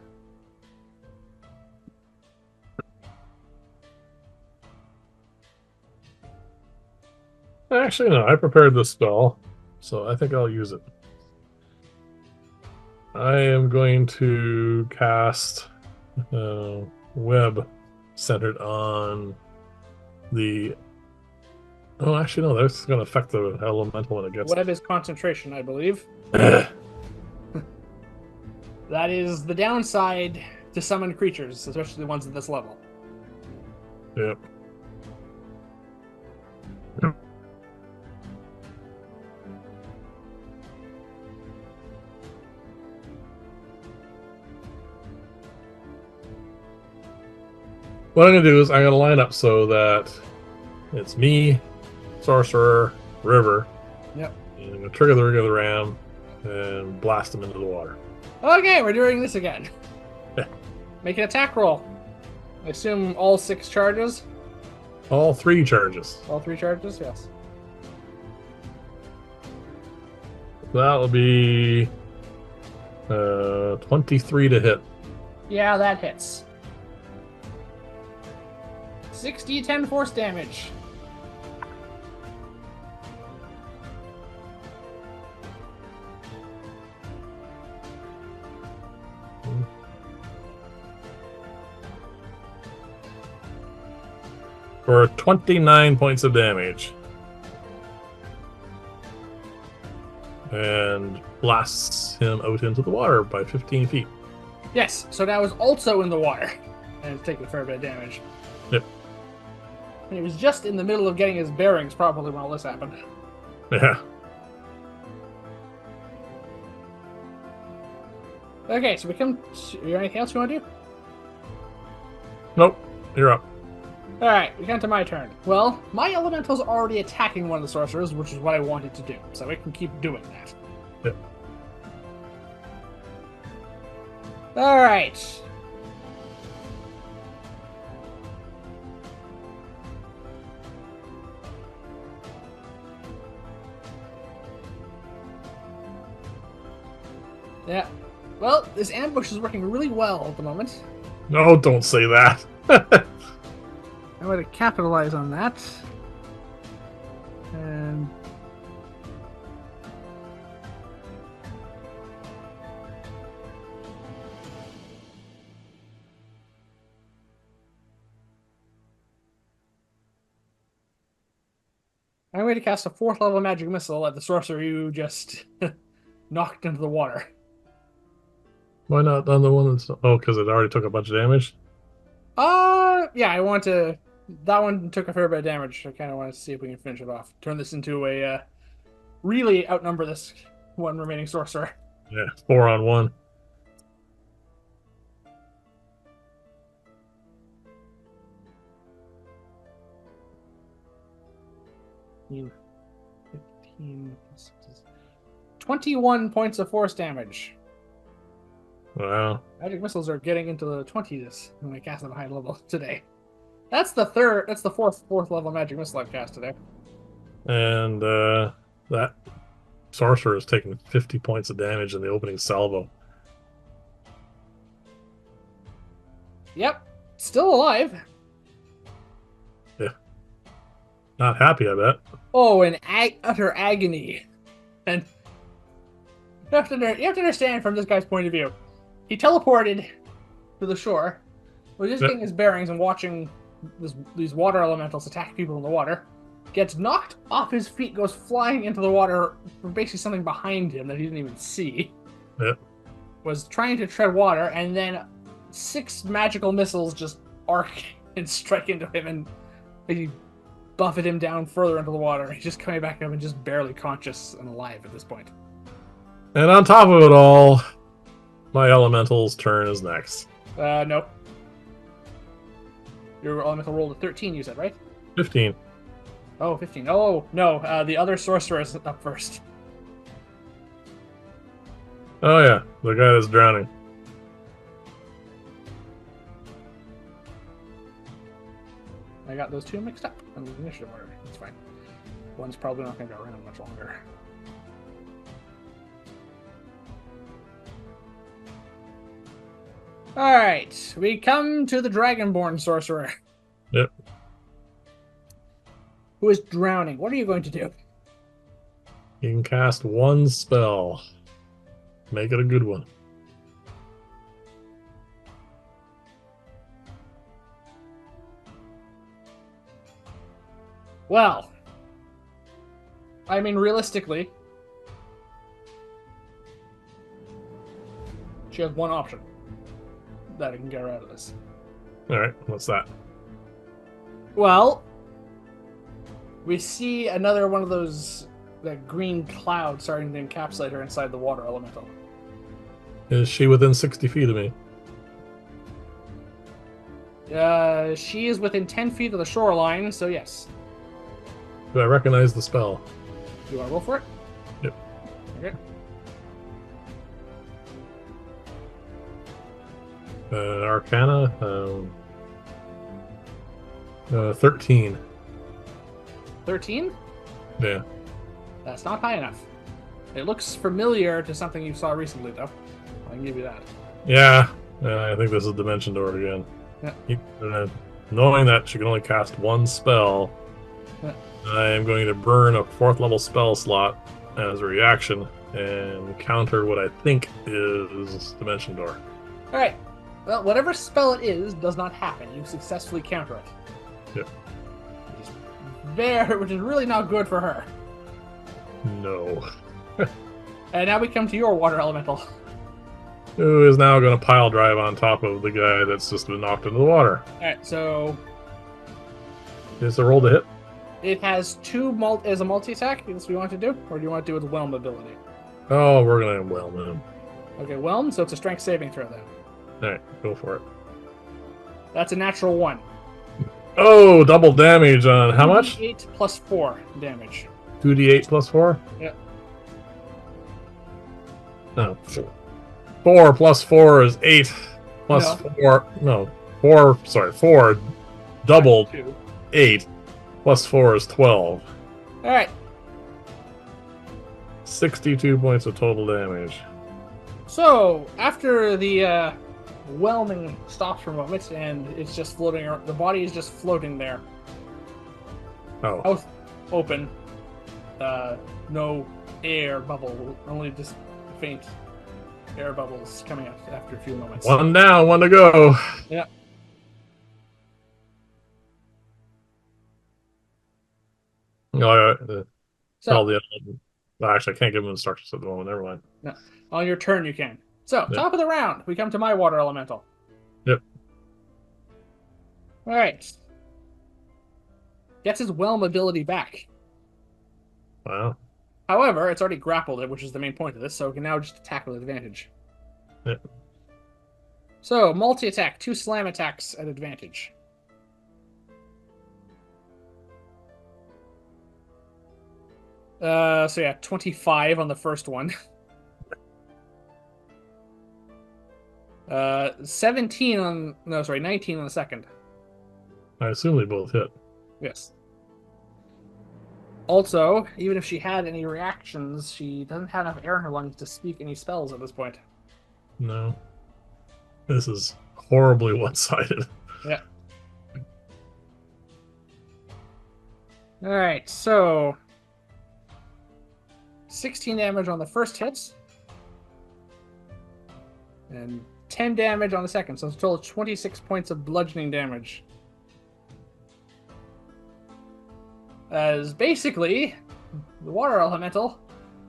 Actually, no, I prepared this spell, so I think I'll use it. I am going to cast web centered on the. Oh, actually, no, that's going to affect the elemental when it gets. Web is concentration, I believe. Yep. That is the downside to summon creatures, especially the ones at this level. What I'm going to do is I'm going to line up so that it's me, sorcerer, river. Yep. And I'm going to trigger the ring of the ram and blast them into the water. Okay, we're doing this again. Yeah. Make an attack roll. I assume all 6 charges? All 3 charges. All 3 charges, yes. That'll be 23 to hit. Yeah, that hits. 6d10 force damage. For 29 points of damage. And blasts him out into the water by 15 feet. Yes, so now is also in the water. And it's taking a fair bit of damage. Yep. And he was just in the middle of getting his bearings probably when all this happened. Yeah. Okay, so we come to, anything else you want to do? Nope. You're up. Alright, we come to my turn. Well, my elemental's already attacking one of the sorcerers, which is what I wanted to do, so we can keep doing that. Yep. Alright. Yeah. Well, this ambush is working really well at the moment. No, don't say that. I'm going to capitalize on that. And I'm going to cast a 4th level magic missile at the sorcerer you just knocked into the water. Why not on the one that's... Oh, because it already took a bunch of damage? Yeah, I want to... That one took a fair bit of damage. I kind of want to see if we can finish it off. Turn this into a... really outnumber this one remaining sorcerer. Yeah, 4 on 1. You 15... 21 points of force damage. Wow. Magic missiles are getting into the 20s when I cast them at high level today. That's the fourth level magic missile I've cast today. And that sorcerer is taking 50 points of damage in the opening salvo. Yep, still alive. Yeah. Not happy, I bet. Oh, in utter agony. And you have to understand from this guy's point of view. He teleported to the shore, was just getting his bearings and watching these water elementals attack people in the water. Gets knocked off his feet, goes flying into the water from basically something behind him that he didn't even see. Yep. Was trying to tread water, and then 6 magical missiles just arc and strike into him, and they buffet him down further into the water. He's just coming back up and just barely conscious and alive at this point. And on top of it all, my elemental's turn is next. Nope. Your elemental rolled a 13, you said, right? 15. Oh, 15. Oh, no. The other sorcerer is up first. Oh, yeah. The guy that's drowning. I got those 2 mixed up in the initiative order. That's fine. One's probably not going to go around much longer. Alright. We come to the Dragonborn sorcerer. Yep. Who is drowning. What are you going to do? You can cast 1 spell. Make it a good one. Well, I mean, realistically, she has one option that I can get her out of this. All right, what's that? Well, we see another one of those that green cloud starting to encapsulate her inside the water elemental. Is she within 60 feet of me? She is within 10 feet of the shoreline, so yes. Do I recognize the spell? You want to roll for it? Yep. Okay. Arcana, 13. 13? Yeah. That's not high enough. It looks familiar to something you saw recently, though. I can give you that. Yeah, I think this is Dimension Door again. Yeah. Knowing that she can only cast one spell, Yeah. I am going to burn a 4th level spell slot as a reaction and counter what I think is Dimension Door. Alright. Well, whatever spell it is does not happen. You successfully counter it. Yep. Which is really not good for her. No. And now we come to your water elemental. Who is now going to pile drive on top of the guy that's just been knocked into the water. Alright, so Is a roll to hit? it has two as a multi-attack. Is this what you want to do? Or do you want to do it with Whelm ability? Oh, we're going to whelm him. Okay, Whelm, so it's a strength saving throw then. Alright, go for it. That's a natural 1. Oh, double damage on how much? 8 plus 4 damage. 2d8 plus 4? Yeah. No. 4 plus 4 is 8. Plus No. 4. No. 4. Sorry. 4 doubled 2. 8. Plus 4 is 12. Alright, 62 points of total damage. so after the whelming stops for a moment and it's just floating, the body is just floating there. Oh. Mouth open. No air bubble, only just faint air bubbles coming out after a few moments. One down, one to go. Yeah. No, tell So, the well, actually, I can't give him instructions at the moment. Never mind. no, on your turn you can. So, Yeah. top of the round, we come to my water elemental. Yep. Alright. Gets his whelm ability back. Wow. However, it's already grappled it, which is the main point of this, so it can now just attack with advantage. Yep. So, multi-attack, 2 slam attacks at advantage. So yeah, 25 on the first one. 17 on... No, sorry, 19 on the second. I assume they both hit. Yes. Also, even if she had any reactions, she doesn't have enough air in her lungs to speak any spells at this point. No. This is horribly one-sided. Yeah. Alright, so... 16 damage on the first hit. And 10 damage on the second, so it's a total of 26 points of bludgeoning damage. As basically, the water elemental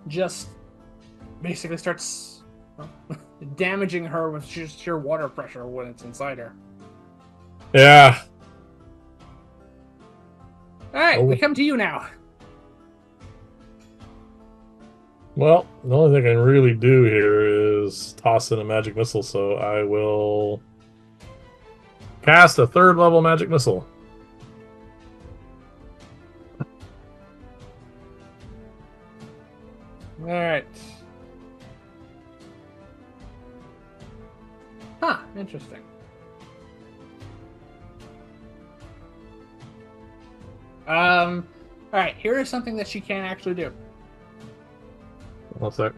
just basically starts damaging her with just sheer water pressure when it's inside her. Yeah. Alright, we come to you now. Well, the only thing I can really do here is toss in a magic missile, so I will cast a 3rd level magic missile. Alright. Huh, interesting. Alright, here is something that she can actually do. One sec.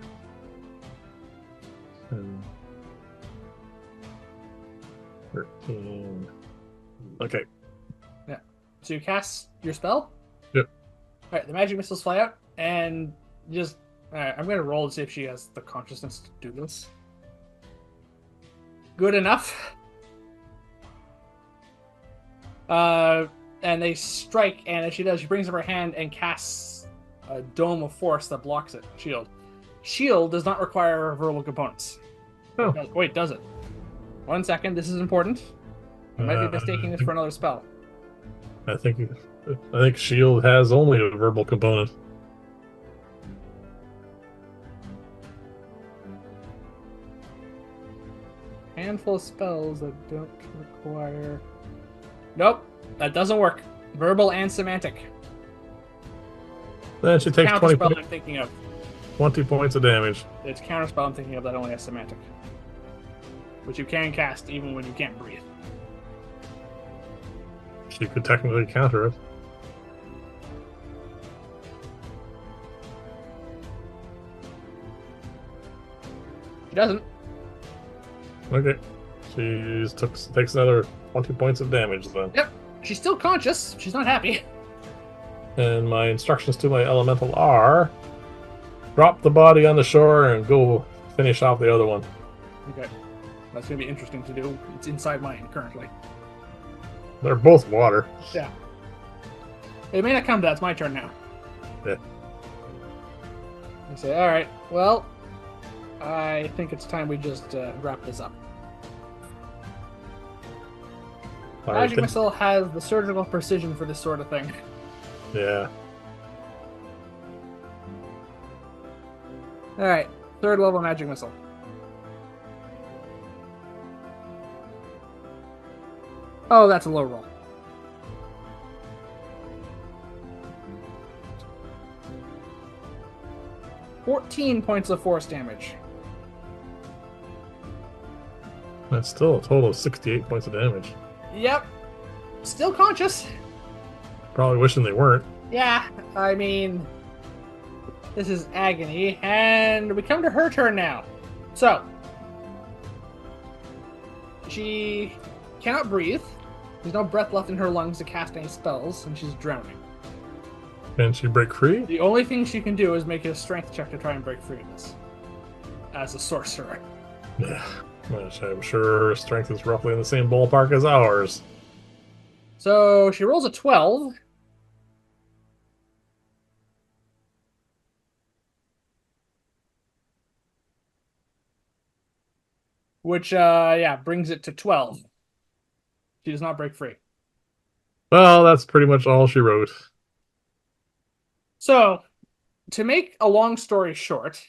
13. Okay. Yeah. So you cast your spell? Yep. Alright, the magic missiles fly out, and just... Alright, I'm gonna roll to see if she has the consciousness to do this. Good enough. and they strike. And as she does, she brings up her hand and casts a dome of force that blocks it. Shield. Shield does not require verbal components. Oh, Wait, does it? 1 second. This is important. I might be mistaking this for another spell. I think I think shield has only a verbal component. Handful of spells that don't require. Nope, that doesn't work. Verbal and semantic. Then she takes Counterspell I'm thinking of. 20 points of damage. It's counterspell I'm thinking of that only has semantic, which you can cast even when you can't breathe. She could technically counter it. She doesn't. Okay. Takes another 20 points of damage then. Yep. She's still conscious. She's not happy. And my instructions to my elemental are drop the body on the shore and go finish off the other one. Okay. That's going to be interesting to do. It's inside mine currently. They're both water. Yeah. It may not come to that. It's my turn now. Yeah. I say, all right, well, I think it's time we just wrap this up. Magic Missile has the surgical precision for this sort of thing. Yeah. All right, third level Magic Missile. Oh, that's a low roll. $14 of force damage. That's still a total of 68 points of damage. Yep. Still conscious. Probably wishing they weren't. Yeah, I mean, this is agony, and we come to her turn now. So, she cannot breathe. There's no breath left in her lungs to cast any spells, and she's drowning. Can she break free? The only thing she can do is make a strength check to try and break free of this. As a sorcerer. Yeah. Which I'm sure her strength is roughly in the same ballpark as ours. So she rolls a 12. Which, yeah, brings it to 12. She does not break free. Well, that's pretty much all she wrote. So, to make a long story short,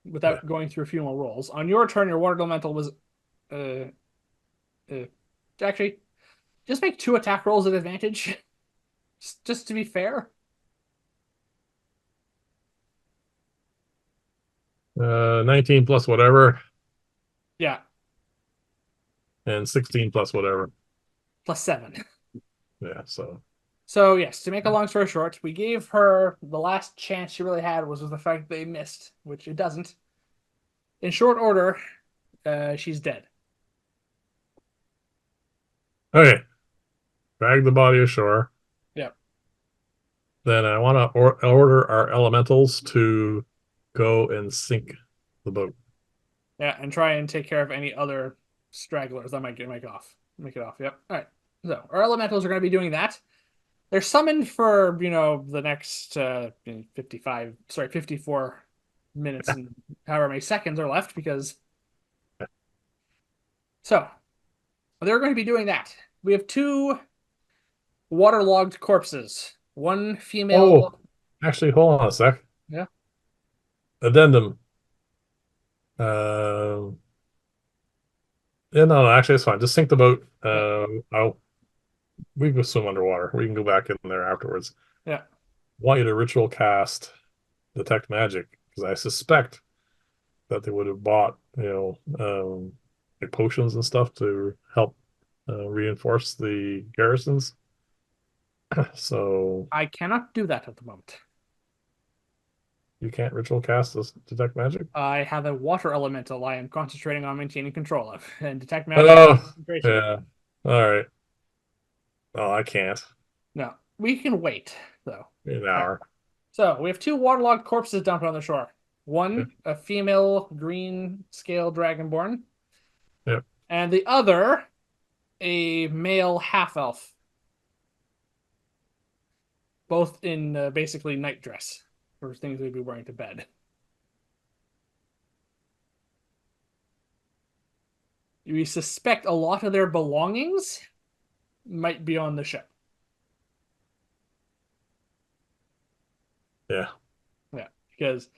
without going through a few more rolls, on your turn, your water elemental was, uh, actually, just make 2 attack rolls at advantage, just to be fair. 19 plus whatever, Yeah, and 16 plus whatever. +7. Yeah, so. So yes, to make a long story short, we gave her the last chance she really had was with the fact that they missed, which it doesn't. In short order, she's dead. Okay. Drag the body ashore. Yep. Then I want to order our elementals to go and sink the boat. Yeah, and try and take care of any other stragglers that might make it off. Yep. All right. So our elementals are going to be doing that. They're summoned for the next 54 minutes and however many seconds are left because. So they're going to be doing that. We have 2 waterlogged corpses. One female. Oh, actually, hold on a sec. Yeah. Addendum. Yeah, no, actually, it's fine. Just sink the boat. We can swim underwater. We can go back in there afterwards. Yeah. Want you to ritual detect magic because I suspect that they would have bought, like potions and stuff to help reinforce the garrisons. So I cannot do that at the moment. you can't ritual cast this detect magic? I have a water elemental I am concentrating on maintaining control of, and detect magic. Oh, yeah. All right. Oh, I can't. No, we can wait though. An hour. So we have 2 waterlogged corpses dumped on the shore. One, Yep. a female green scale dragonborn, Yep. and the other, a male half elf. both in basically night dress for things they'd be wearing to bed. We suspect a lot of their belongings might be on the ship. Yeah. Yeah, because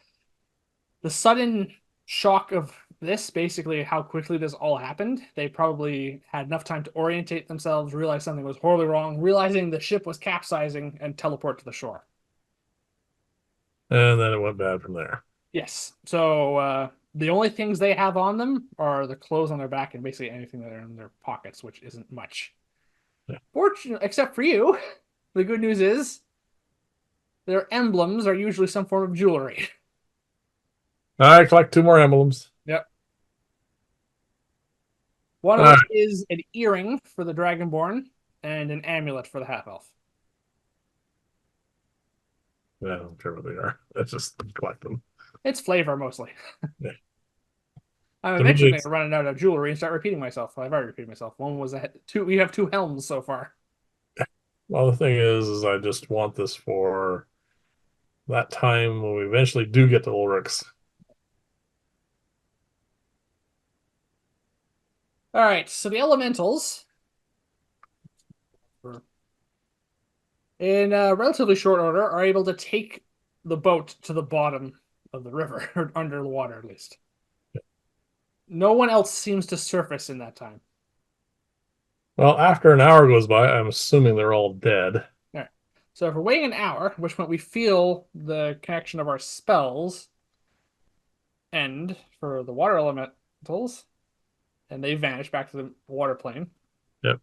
the sudden shock of this, basically how quickly this all happened, they probably had enough time to orientate themselves, realize something was horribly wrong, realizing the ship was capsizing, and teleport to the shore. And then it went bad from there. Yes. So the only things they have on them are the clothes on their back and basically anything that are in their pockets, which isn't much. Yeah. Fortunately, except for you, the good news is their emblems are usually some form of jewelry. I collect two more emblems. Yep. One of All which right. is an earring for the Dragonborn and an amulet for the half elf. Yeah, I don't care what they are. Let's just collect them. It's flavor mostly. Yeah. I'm To me, eventually going it's to run out of jewelry and start repeating myself. I've already repeated myself. One was a two. We have two helms so far. well, the thing is I just want this for that time when we eventually do get to Ulrich's. All right. So the elementals, in relatively short order, are able to take the boat to the bottom of the river, or under the water at least. No one else seems to surface in that time. Well, after an hour goes by, I'm assuming they're all dead. All right. So if we're waiting an hour, at which point we feel the connection of our spells end for the water elementals, and they vanish back to the water plane. Yep.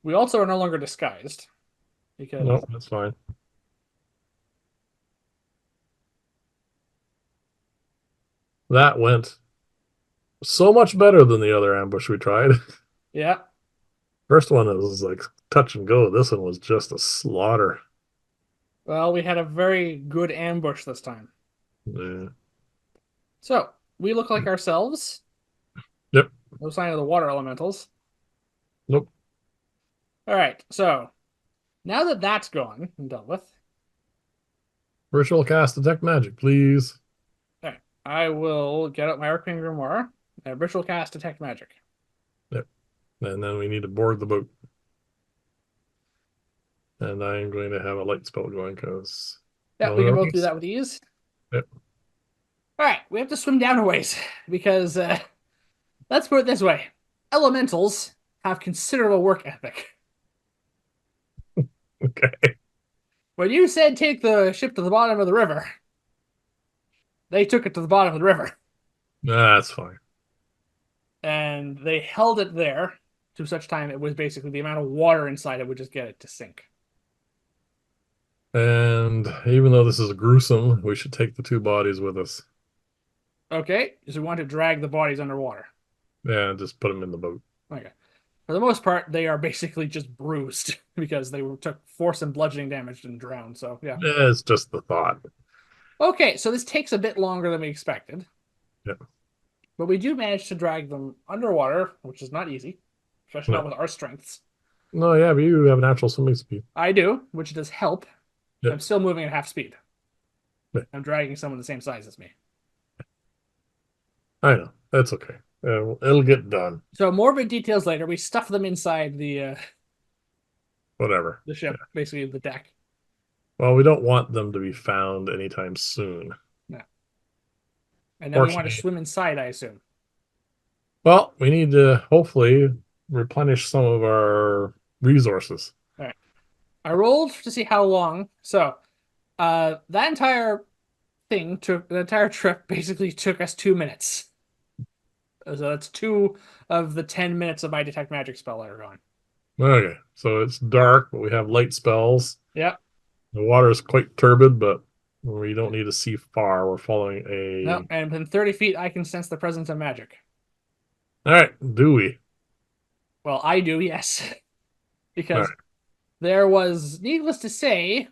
We also are no longer disguised because No, that's fine. That went so much better than the other ambush we tried. yeah. First one was like touch and go. This one was just a slaughter. Well, we had a very good ambush this time. Yeah. So we look like ourselves. Yep. No sign of the water elementals. Nope. All right. So now that that's gone and dealt with, Ritual cast detect magic, please. all right, I will get out my Arcane Grimoire and ritual cast detect magic. Yep. And then we need to board the boat. And I'm going to have a light spell going because Yeah, no we one can ever both do gets. that with ease. Yep. All right, we have to swim down a ways because let's put it this way: elementals have considerable work ethic. Okay. When you said take the ship to the bottom of the river, they took it to the bottom of the river That's fine. and they held it there to such time it was basically the amount of water inside it would just get it to sink. And even though this is gruesome, we should take the two bodies with us. Okay, so we want to drag the bodies underwater. Yeah, just put them in the boat. Okay. For the most part, they are basically just bruised because they took force and bludgeoning damage and drowned. So, yeah. Yeah, it's just the thought. Okay, so this takes a bit longer than we expected, Yeah. but we do manage to drag them underwater, which is not easy, especially not No. with our strengths. No, yeah, but you have natural swimming speed. I do, which does help. Yeah. I'm still moving at half speed. Yeah. I'm dragging someone the same size as me. I know. That's okay. It'll get done. So, morbid details later. We stuff them inside Whatever. the Yeah. ship, basically the deck. Well, we don't want them to be found anytime soon. Yeah. And then we want to Fortunately. swim inside, I assume. Well, we need to hopefully replenish some of our resources. All right. I rolled to see how long. So, that entire thing took the entire trip basically took us 2 minutes. So that's two of the 10 minutes of my detect magic spell that are gone. Okay, so it's dark, but we have light spells. Yep. The water is quite turbid, but we don't need to see far. We're following No, a. and within 30 feet, I can sense the presence of magic. All right, do we? Well, I do, yes, All because right. there was, needless to say,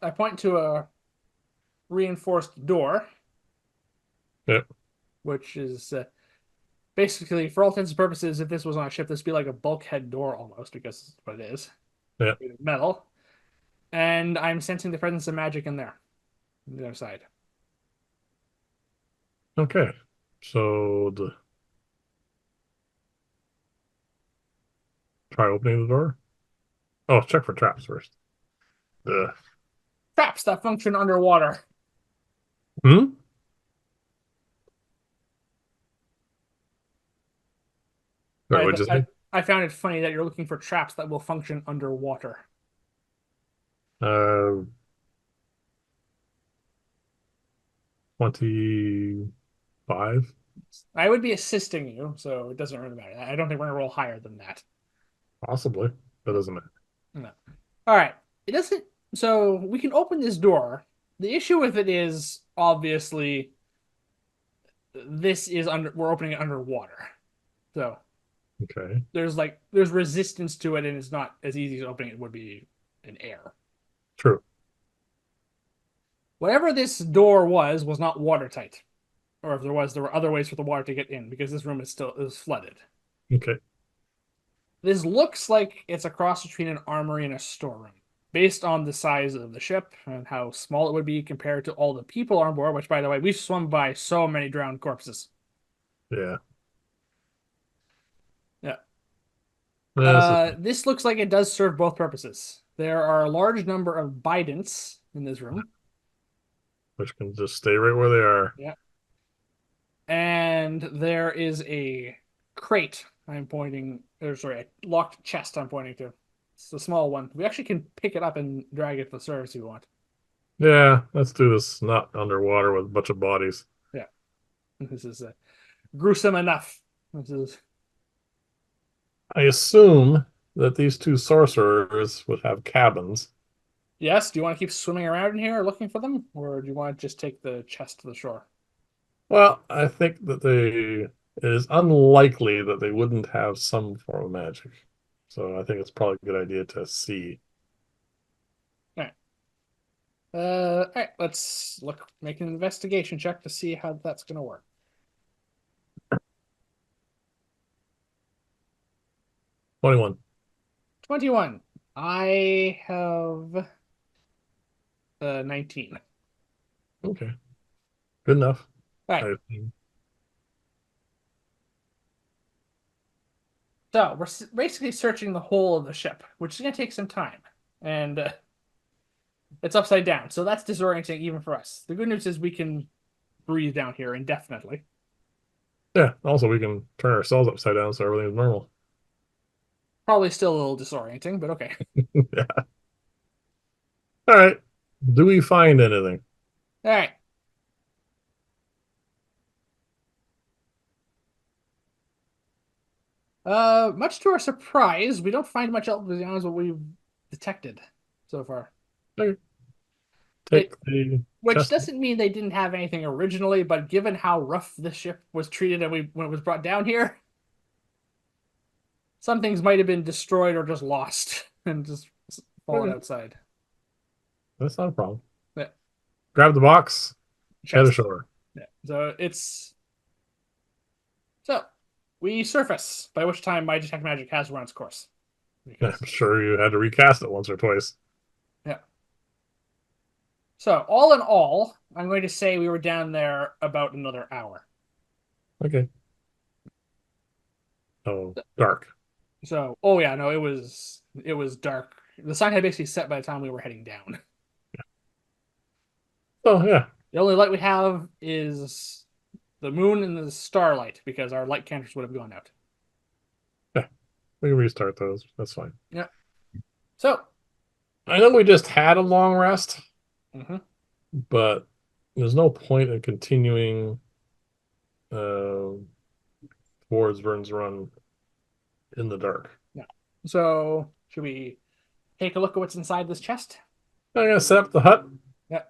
I point to a reinforced door, Yep. which is basically, for all intents and purposes, if this was on a ship, this would be like a bulkhead door almost, because that's what it is. Yep. Made of metal. and I'm sensing the presence of magic in there, on the other side. Okay. So try opening the door. Oh, check for traps first. Uh, Traps that function underwater. hmm? Sorry, I, what'd you I say? I found it funny that you're looking for traps that will function underwater. Uh, 25? I would be assisting you, so it doesn't really matter. I don't think we're gonna roll higher than that. Possibly. That No, doesn't matter. no. All right. It doesn't. So we can open this door. The issue with it is obviously this is under. We're opening it underwater, so Okay. there's resistance to it, and it's not as easy as opening it would be in air. True. Whatever this door was not watertight, or if there was, there were other ways for the water to get in because this room is flooded. Okay. This looks like it's a cross between an armory and a storeroom, based on the size of the ship and how small it would be compared to all the people on board. Which, by the way, we've swum by so many drowned corpses. Yeah. Yeah. This is This looks like it does serve both purposes. There are a large number of bidents in this room. which can just stay right where they are. Yeah. And there is a crate I'm pointing, or sorry, a locked chest I'm pointing to. It's a small one. We actually can pick it up and drag it to the surface if you want. Yeah, let's do this not underwater with a bunch of bodies. Yeah. This is gruesome enough. This is I assume that these two sorcerers would have cabins. yes. Do you want to keep swimming around in here looking for them, or do you want to just take the chest to the shore? Well, I think that it is unlikely that they wouldn't have some form of magic. So I think it's probably a good idea to see. All right. All right. Let's make an investigation check to see how that's gonna work. 21. 21. I have 19. Okay, good enough. All right. I, So we're basically searching the whole of the ship, which is gonna take some time, and it's upside down, so that's disorienting even for us. The good news is we can breathe down here indefinitely. yeah, also we can turn ourselves upside down so everything's normal. Probably still a little disorienting, but okay. Yeah. All right. Do we find anything? All right. Much to our surprise, we don't find much else beyond what we've detected so far. Okay. It, Take the which chest. doesn't mean they didn't have anything originally, but given how rough this ship was treated and when it was brought down here, some things might have been destroyed or just lost and just fallen Okay. outside. That's not a problem. Yeah, Grab the box, head chest. ashore. Yeah. So we surface, by which time my detect magic has run its course. I'm Because sure you had to recast it once or twice. yeah. So all in all, I'm going to say we were down there about another hour. Okay. Oh, dark. So oh yeah, no, it was dark. The sun had basically set by the time we were heading down. Oh, yeah. The only light we have is the moon and the starlight because our light candles would have gone out. Yeah. We can restart those. That's fine. Yeah. So, I know we just had a long rest, mhm, but there's no point in continuing uh, towards Vern's Run in the dark. yeah. So, should we take a look at what's inside this chest? I'm gonna set up the hut Yeah.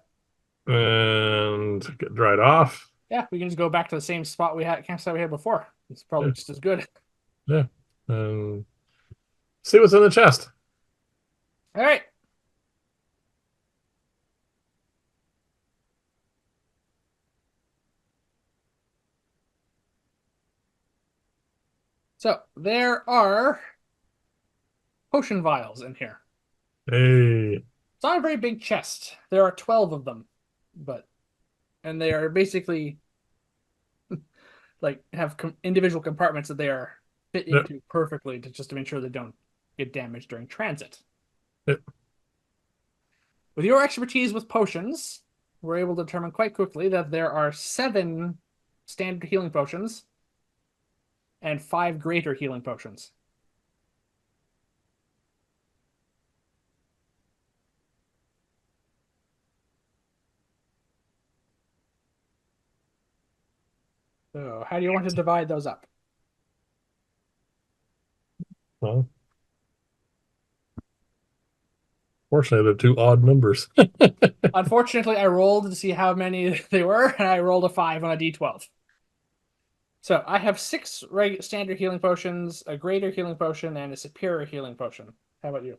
and get dried off. Yeah, we can just go back to the same spot we had campsite we had before. It's probably Yeah, just as good. yeah, and see what's in the chest. All right. So, there are potion vials in here. Hey, It's not a very big chest. There are 12 of them, but and they are basically like have individual compartments that they are fit Yep. into perfectly to just to make sure they don't get damaged during transit. Yep. With your expertise with potions, we're able to determine quite quickly that there are 7 standard healing potions and 5 greater healing potions. So, how do you want to divide those up? Well, fortunately, they're two odd numbers. Unfortunately, I rolled to see how many they were, and I rolled a 5 on a d12. So I have 6 standard healing potions, a greater healing potion, and a superior healing potion. How about you?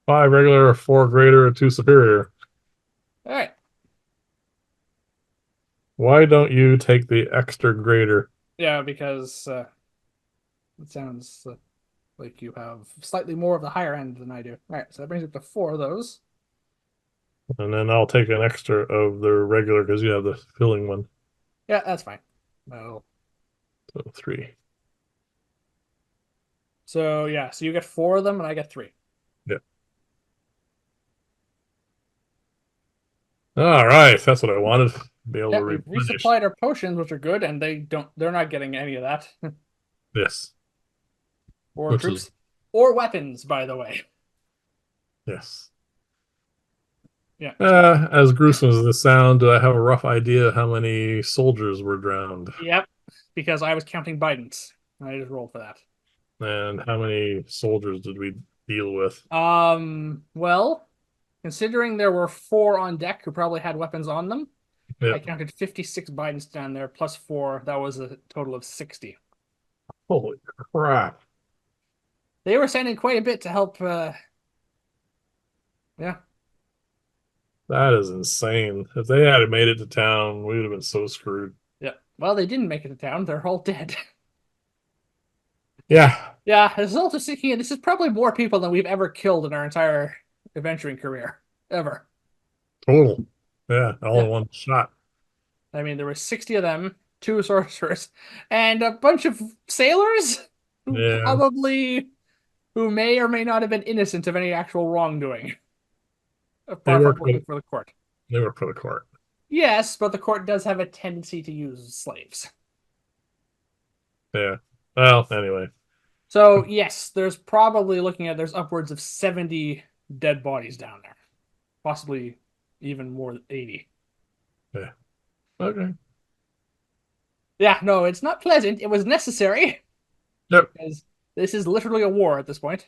Five regular, four greater, two superior. All right. Why don't you take the extra greater? Yeah, because it sounds like you have slightly more of the higher end than I do. All right, so that brings it to 4 of those. And then I'll take an extra of the regular because you have the filling one. Yeah, that's fine. Well, So three. so yeah, so you get 4 of them, and I get 3. Yeah. All right. That's what I wanted. Be able to Yeah, we've replenish. resupplied our potions, which are good, and they're not getting any of that. Yes. Or Which is, troops. Or weapons, by the way. yes. Yeah, so As gruesome as this sound, do I have a rough idea how many soldiers were drowned yep. Because I was counting Bidens. I just rolled for that. and how many soldiers did we deal with? Well, considering there were 4 on deck who probably had weapons on them, Yeah. I counted 56 Bidens down there plus 4. That was a total of 60. Holy crap. They were sending quite a bit to help. Yeah, That is insane. If they had made it to town, we would have been so screwed. yeah. Well, they didn't make it to town. They're all dead. Yeah, Yeah, as a result of thinking, this is probably more people than we've ever killed in our entire adventuring career, ever. total. Yeah, all Yeah, in one shot. I mean, there were 60 of them, 2 sorcerers, and a bunch of sailors who Yeah, who may or may not have been innocent of any actual wrongdoing, they apart from worked for working for the court. they worked for the court. Yes, but the court does have a tendency to use slaves. Yeah. Well, anyway. So yes, there's upwards of 70 dead bodies down there, possibly even more than 80. Yeah. Okay. Yeah, no, it's not pleasant. It was necessary Yep. because this is literally a war at this point.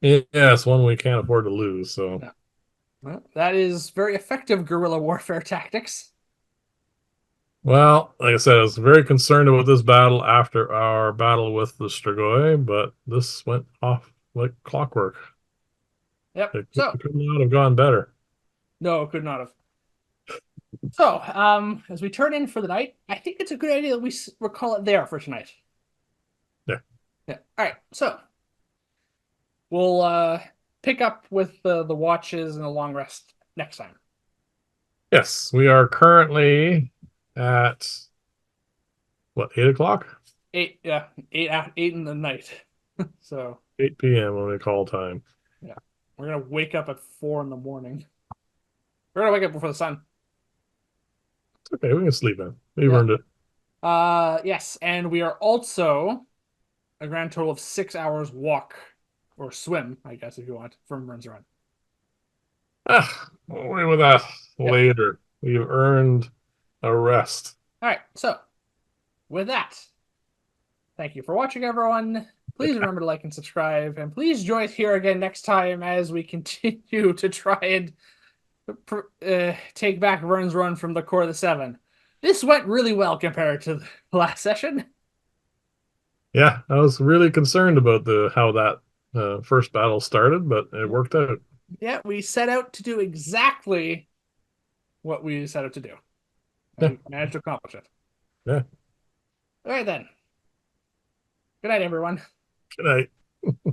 Yeah, it's one we can't afford to lose. So, Yeah. Well, that is very effective guerrilla warfare tactics. well, like I said, I was very concerned about this battle after our battle with the strigoi, but this went off like clockwork. Yep. It could not have gone better. No, could not have. So, as we turn in for the night, I think it's a good idea that we call it there for tonight. Yeah. Yeah. All right. So we'll pick up with the watches and the long rest next time. Yes, we are currently at what, 8 o'clock? 8, yeah, 8 in the night. So 8 p.m. when we call time. yeah, we're gonna wake up at 4 in the morning. We're gonna wake up before the sun. It's okay, we can sleep in. We've Yeah. earned it. Yes, and we are also a grand total of 6 hours walk or swim, I guess, if you want, from Runs Run. We'll worry with that Yep. later. We've earned a rest. All right. So with that, thank you for watching, everyone. Please remember to like and subscribe, and please join us here again next time as we continue to try and take back Vern's run from the core of the 7. This went really well compared to the last session. Yeah, I was really concerned about the how that first battle started, but it worked out. Yeah, we set out to do exactly what we set out to do, and Yeah, we managed to accomplish it. yeah. All right, then. Good night, everyone. Good night.